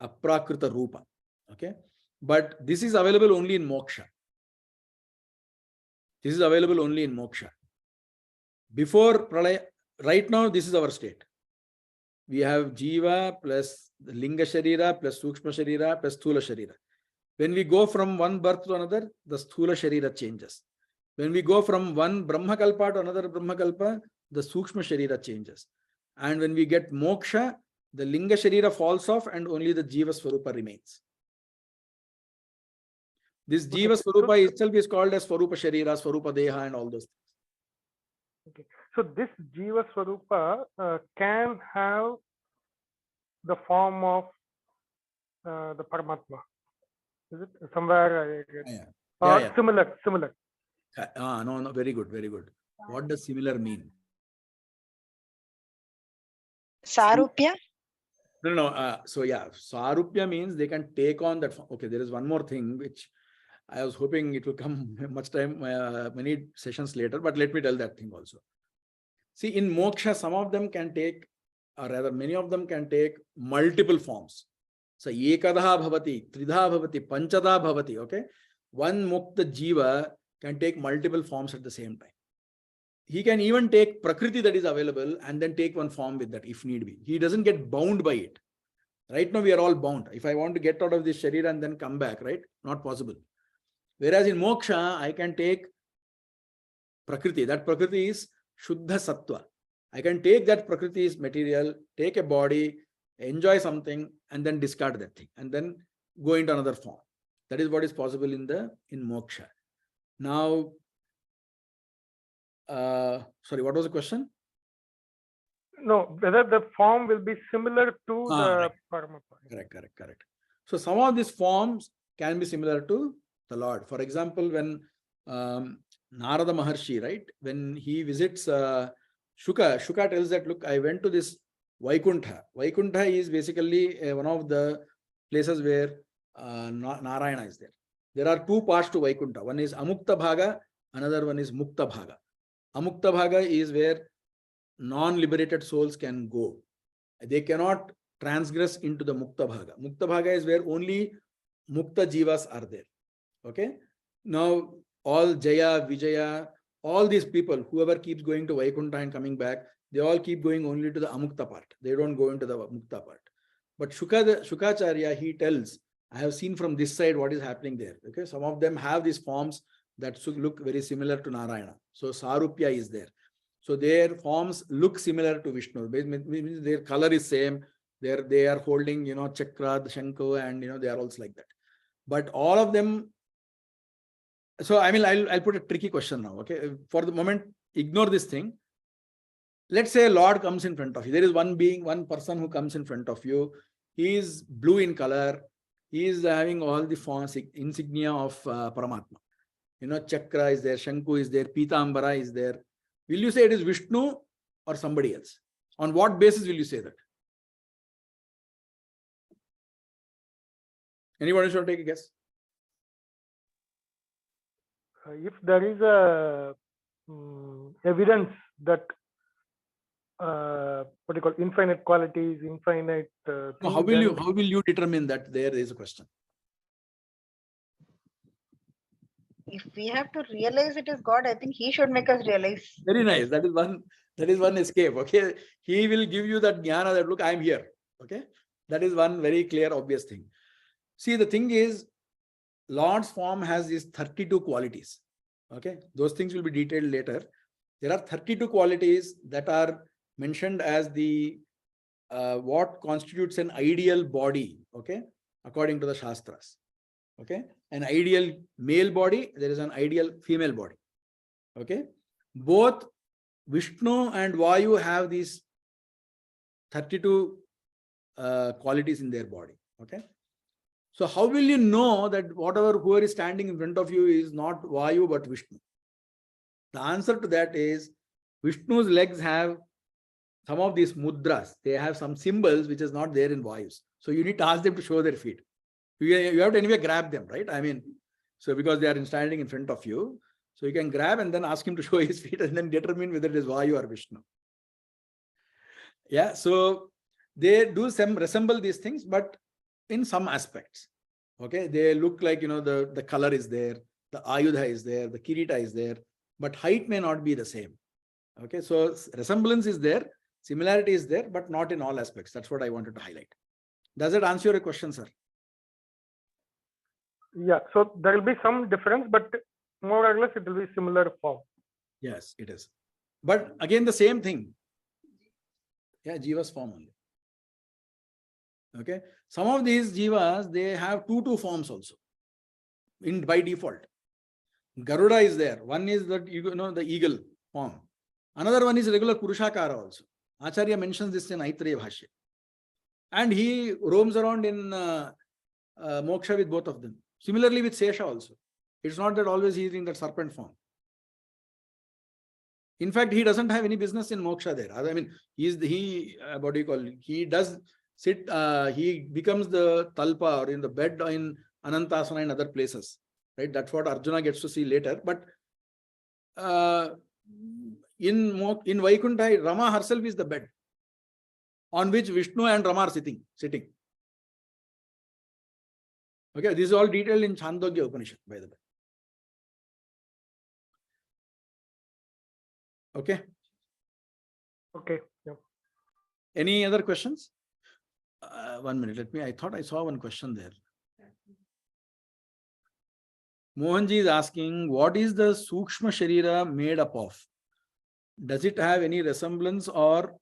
aprakrita rupa. Okay. But this is available only in moksha. This is available only in moksha. Before pralaya, right now, this is our state. We have jiva plus the linga sharira plus sukshma sharira plus sthula sharira. When we go from one birth to another, the sthula sharira changes. When we go from one brahmakalpa to another brahmakalpa, the sukshma sharira changes. And when we get moksha, the linga sharira falls off and only the jiva swarupa remains. This jiva swarupa itself is called as swarupa sharira, swarupa deha, and all those things. Okay. So this jiva swarupa can have the form of the Paramatma. Is it somewhere? Similar. No, very good, very good. What does similar mean? Sarupya? No. So yeah, sarupya means they can take on that. Okay, there is one more thing which I was hoping it will come much time, many sessions later, but let me tell that thing also. See, in moksha, some of them can take, or rather many of them can take multiple forms. So, ekadha bhavati, tridha bhavati, panchada bhavati, okay? One mukta jiva can take multiple forms at the same time. He can even take prakriti that is available and then take one form with that if need be. He doesn't get bound by it. Right now, we are all bound. If I want to get out of this sharira and then come back, right? Not possible. Whereas in moksha, I can take prakriti. That prakriti is shuddha sattva. I can take that prakriti is material, take a body, enjoy something, and then discard that thing, and then go into another form. That is what is possible in moksha. Now, sorry, what was the question? No, whether the form will be similar to the Paramatma. Correct. So some of these forms can be similar to the Lord. For example, when Narada Maharshi, right, when he visits Shuka tells that, look, I went to this Vaikuntha. Vaikuntha is basically one of the places where Narayana is there. There are two parts to Vaikuntha. One is Amukta Bhaga, another one is Mukta Bhaga. Amukta Bhaga is where non-liberated souls can go. They cannot transgress into the Mukta Bhaga. Mukta Bhaga is where only Mukta Jivas are there. Okay. Now, all Jaya, Vijaya, all these people, whoever keeps going to Vaikuntha and coming back, they all keep going only to the Amukta part. They don't go into the Mukta part. But Shukacharya, he tells, I have seen from this side what is happening there. Okay, some of them have these forms that should look very similar to Narayana. So Sarupya is there. So their forms look similar to Vishnu. Means their color is same. They are holding, chakra, the Shanko, and they are also like that. But all of them. So I mean, I'll put a tricky question now. Okay, for the moment, ignore this thing. Let's say a Lord comes in front of you. There is one person who comes in front of you. He is blue in color. He is having all the forms, insignia of Paramatma. Chakra is there, Shanku is there, Pitambara is there. Will you say it is Vishnu or somebody else? On what basis will you say that? Anyone should take a guess? If there is a evidence that what you call infinite qualities, infinite things, how will you determine that there is a question? If we have to realize it is God, I think he should make us realize. Very nice. That is one escape. Okay. He will give you that jnana that, look, I am here. Okay. That is one very clear, obvious thing. See, the thing is, Lord's form has these 32 qualities. Okay. Those things will be detailed later. There are 32 qualities that are mentioned as the what constitutes an ideal body, okay, according to the Shastras. Okay, an ideal male body, there is an ideal female body. Okay, both Vishnu and Vayu have these 32 qualities in their body. Okay, so how will you know that whoever is standing in front of you is not Vayu but Vishnu? The answer to that is Vishnu's legs have some of these mudras. They have some symbols which is not there in Vayus. So you need to ask them to show their feet. You have to anyway grab them, right? I mean, so because they are standing in front of you, so you can grab and then ask him to show his feet and then determine whether it is Vayu or Vishnu. Yeah, so they do resemble these things, but in some aspects. Okay, they look like, the color is there, the Ayudha is there, the Kirita is there, but height may not be the same. Okay, so resemblance is there, similarity is there, but not in all aspects. That's what I wanted to highlight. Does it answer your question, sir? Yeah, so there will be some difference, but more or less it will be similar form. Yes, it is. But again, the same thing. Yeah, Jiva's form only. Okay. Some of these Jivas, they have two forms also. By default. Garuda is there. One is that, the eagle form. Another one is regular Purushakara also. Acharya mentions this in Aitreya Bhashya. And he roams around in moksha with both of them. Similarly with Sesha also. It's not that always he is in that serpent form. In fact, he doesn't have any business in moksha there. I mean, what do you call it? He does sit, he becomes the talpa or in the bed in Anantasana and other places. Right? That's what Arjuna gets to see later. But in Vaikuntha, Rama herself is the bed on which Vishnu and Rama are sitting. Okay, this is all detailed in Chandogya Upanishad, by the way. Okay. Okay. Yeah. Any other questions? 1 minute. I thought I saw one question there. Mohanji is asking, what is the Sukshma Sharira made up of? Does it have any resemblance or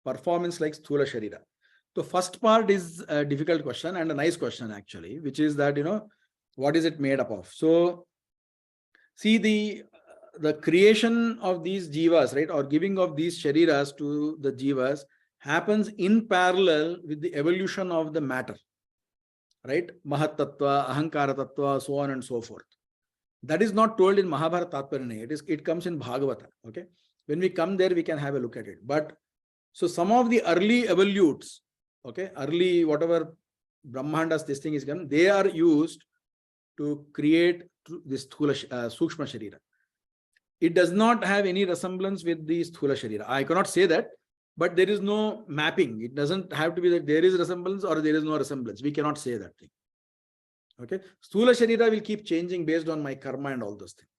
performance like Sthula Sharira? The first part is a difficult question and a nice question actually, which is that, what is it made up of? So, see the creation of these jivas, right, or giving of these shariras to the jivas happens in parallel with the evolution of the matter, right? Mahat Tattva, Ahankara Tattva, so on and so forth. That is not told in Mahabharata Tatparya Nirnaya. It comes in Bhagavata. Okay, when we come there, we can have a look at it. But so some of the early evolutes, okay, early whatever Brahmandas, this thing is given, they are used to create this Sukshma Sharira. It does not have any resemblance with the Sthula Sharira. I cannot say that, but there is no mapping. It doesn't have to be that there is resemblance or there is no resemblance. We cannot say that thing. Okay, Sthula Sharira will keep changing based on my karma and all those things.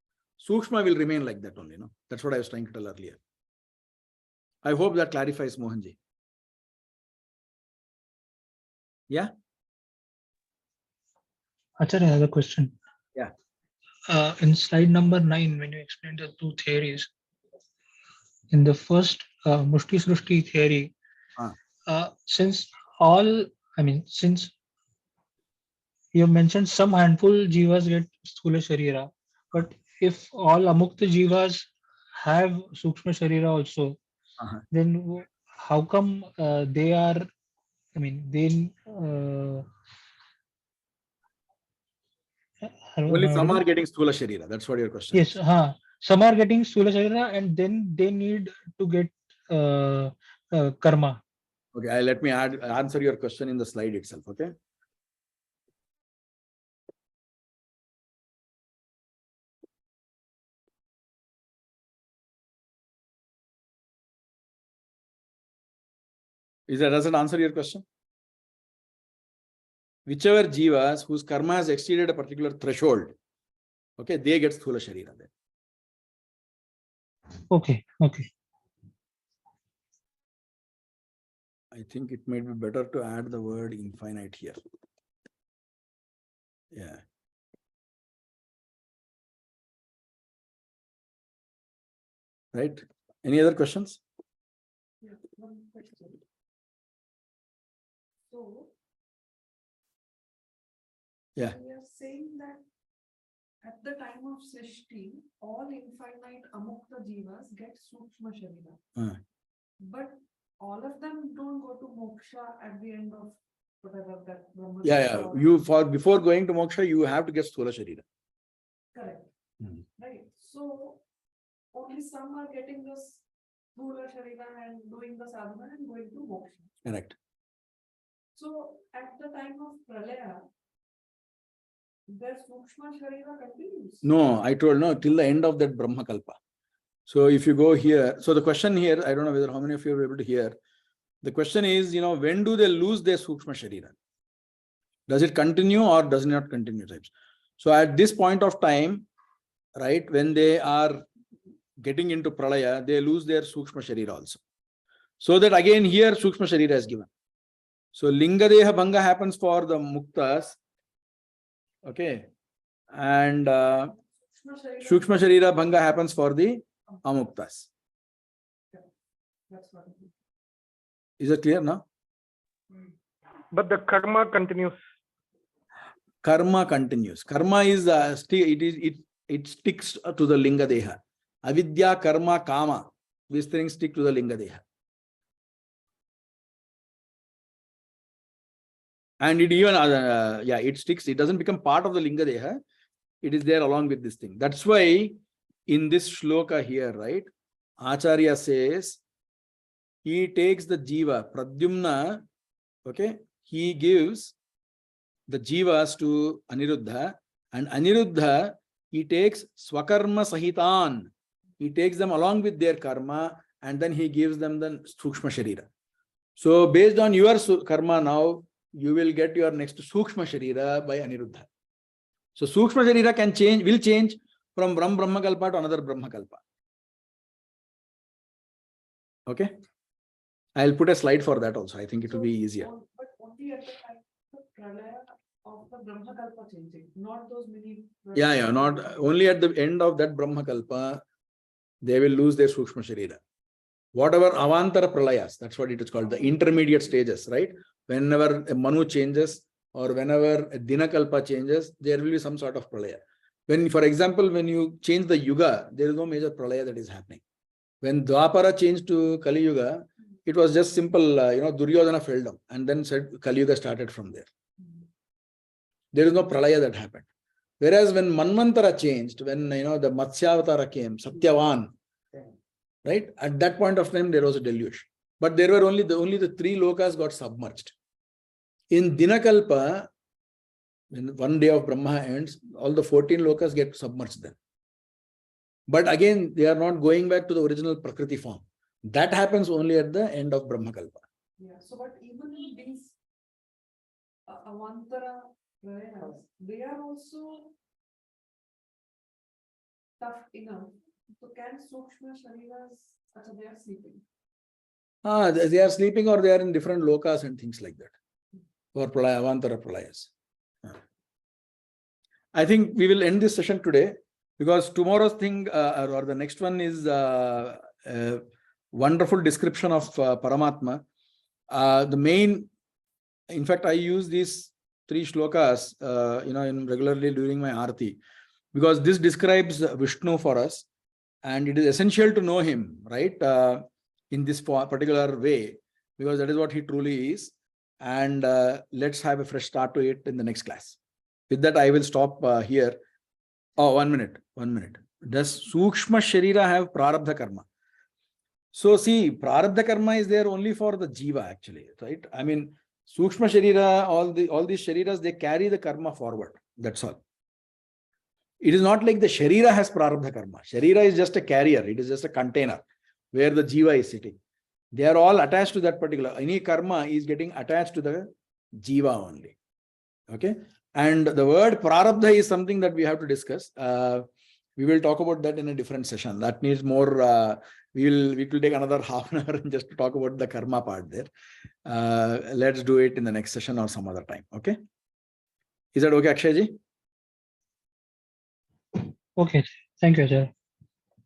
Sukshma will remain like that only. That's what I was trying to tell earlier. I hope that clarifies, Mohanji. Yeah? Acharya, I have a question. Yeah. In slide number 9, when you explained the two theories, in the first Mushti Srushti theory, since you mentioned some handful jivas get Sthula Sharira, but if all Amukta jivas have Sukshma Sharira also, then how come they are, only some are getting Sthula Sharira. That's what your question is. Yes, some are getting Sthula Sharira and then they need to get karma. Okay, let me answer your question in the slide itself. Okay. Does it answer your question? Whichever jivas whose karma has exceeded a particular threshold, okay, they get Sthula Sharira then. Okay. I think it may be better to add the word infinite here. Yeah. Right? Any other questions? Yeah, one question. So, Yeah. we are saying that at the time of Srishti, all infinite amukta jivas get Sukshma Sharira. But all of them don't go to moksha at the end of whatever that Brahma. Yeah. Before going to moksha, you have to get Sthula Sharira. Correct. Hmm. Right. So only some are getting this Sthula Sharira and doing the sadhana and going to moksha. Correct. So at the time of Pralaya, their Sukshma Sharira continues. No, I told no, till the end of that Brahma Kalpa. So if you go here, so the question here, I don't know whether how many of you are able to hear. The question is, when do they lose their Sukshma Sharira? Does it continue or does it not continue? Types. So at this point of time, right, when they are getting into Pralaya, they lose their Sukshma Sharira also. So that again here Sukshma Sharira is given. So Lingadeha Bhanga happens for the Muktas. Okay. And Sukshma Sharira Bhanga happens for the Amuktas. That's what it is. Is it clear now? But the karma continues. Karma continues. Karma is it sticks to the Linga Deha. Avidya, karma, kama. These things stick to the Linga Deha. And it even it sticks. It doesn't become part of the Linga Deha. It is there along with this thing. That's why in this shloka here, right, Acharya says he takes the jiva, Pradyumna, okay, he gives the jivas to Aniruddha, and Aniruddha, he takes Swakarma Sahitan. He takes them along with their karma, and then he gives them the Sukshma Sharira. So based on your karma now, you will get your next Sukshma Sharira by Aniruddha. So Sukshma Sharira will change from Brahma Kalpa to another Brahma Kalpa. Okay? I'll put a slide for that also. I think it will be easier. But only at the time of the Pralaya of the Brahma Kalpa changing, not those many. Yeah, not only at the end of that Brahma Kalpa, they will lose their Sukshma Sharira. Whatever Avantara Pralayas, that's what it is called, the intermediate stages, right? Whenever a Manu changes or whenever a Dinakalpa changes, there will be some sort of Pralaya. For example, when you change the Yuga, there is no major Pralaya that is happening. When Dwapara changed to Kali Yuga, it was just simple, Duryodhana fell down and then said Kali Yuga started from there. There is no Pralaya that happened. Whereas when Manvantara changed, when the Matsyavatara came, Satyavan, right? At that point of time, there was a deluge. But there were only the three lokas got submerged. In Dinakalpa, when one day of Brahma ends, all the 14 lokas get submerged then. But again, they are not going back to the original Prakriti form. That happens only at the end of Brahma Kalpa. Yeah, so but even in these Avantara prayers, they are also tough enough. So can Sukshma Shariras, they are sleeping? They are sleeping or they are in different lokas and things like that. Or Avantara Pralayas. I think we will end this session today because tomorrow's thing or the next one is wonderful description of Paramatma. The main, in fact, I use these 3 shlokas, regularly during my Aarti because this describes Vishnu for us and it is essential to know him, right? In this particular way because that is what he truly is. And let's have a fresh start to it in the next class. With that, I will stop here. Oh, 1 minute. Does Sukshma Sharira have Prarabdha Karma? So see, Prarabdha Karma is there only for the Jiva actually, right? I mean, Sukshma Sharira, all these Shariras, they carry the Karma forward. That's all. It is not like the Sharira has Prarabdha Karma. Sharira is just a carrier. It is just a container where the Jiva is sitting. They are all attached to that particular. Any karma is getting attached to the jiva only. Okay. And the word prarabdha is something that we have to discuss. We will talk about that in a different session. That needs more. We will take another half an hour just to talk about the karma part there. Let's do it in the next session or some other time. Okay. Is that okay, Akshay ji? Okay. Thank you, Acharya.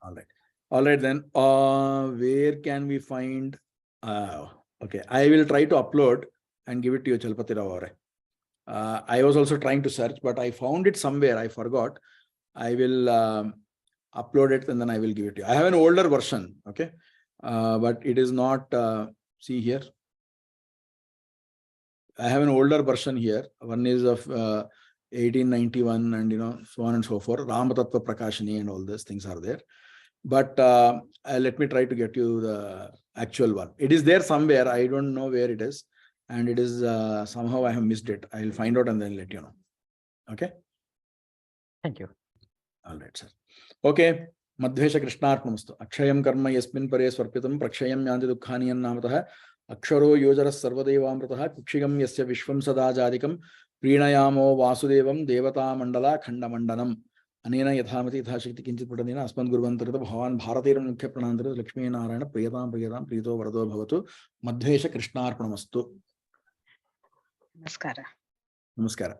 All right. All right then. Where can we find? Okay, I will try to upload and give it to you, Chalpati Rao. I was also trying to search, but I found it somewhere. I forgot. I will upload it and then I will give it to you. I have an older version, okay, but it is not. See here. I have an older version here. One is of 1891, and so on and so forth. Ramatattva Prakashini and all these things are there. But let me try to get you the actual one. It is there somewhere. I don't know where it is, and it is somehow I have missed it. I will find out and then let you know. Okay. Thank you. All right, sir. Okay. Madhvesha Krishnarpnamastu. Akshayam karma yasmin pare swarpitam prakshayam yanti dukkhani annamataha aksharo yojaras sarvadevamrataha kukshigam yasya vishvam sadajadikam prinayamo vasudevam devata mandala khandamandanam anena yathamati yathashakti kinchit pradina asman guruvantarita bhavan bharatiram mukhya pranantarita lakshmi narayana priyatam prito varado bhavatu. Madhvesha Krishnarpnamastu. Namaskara. Namaskara.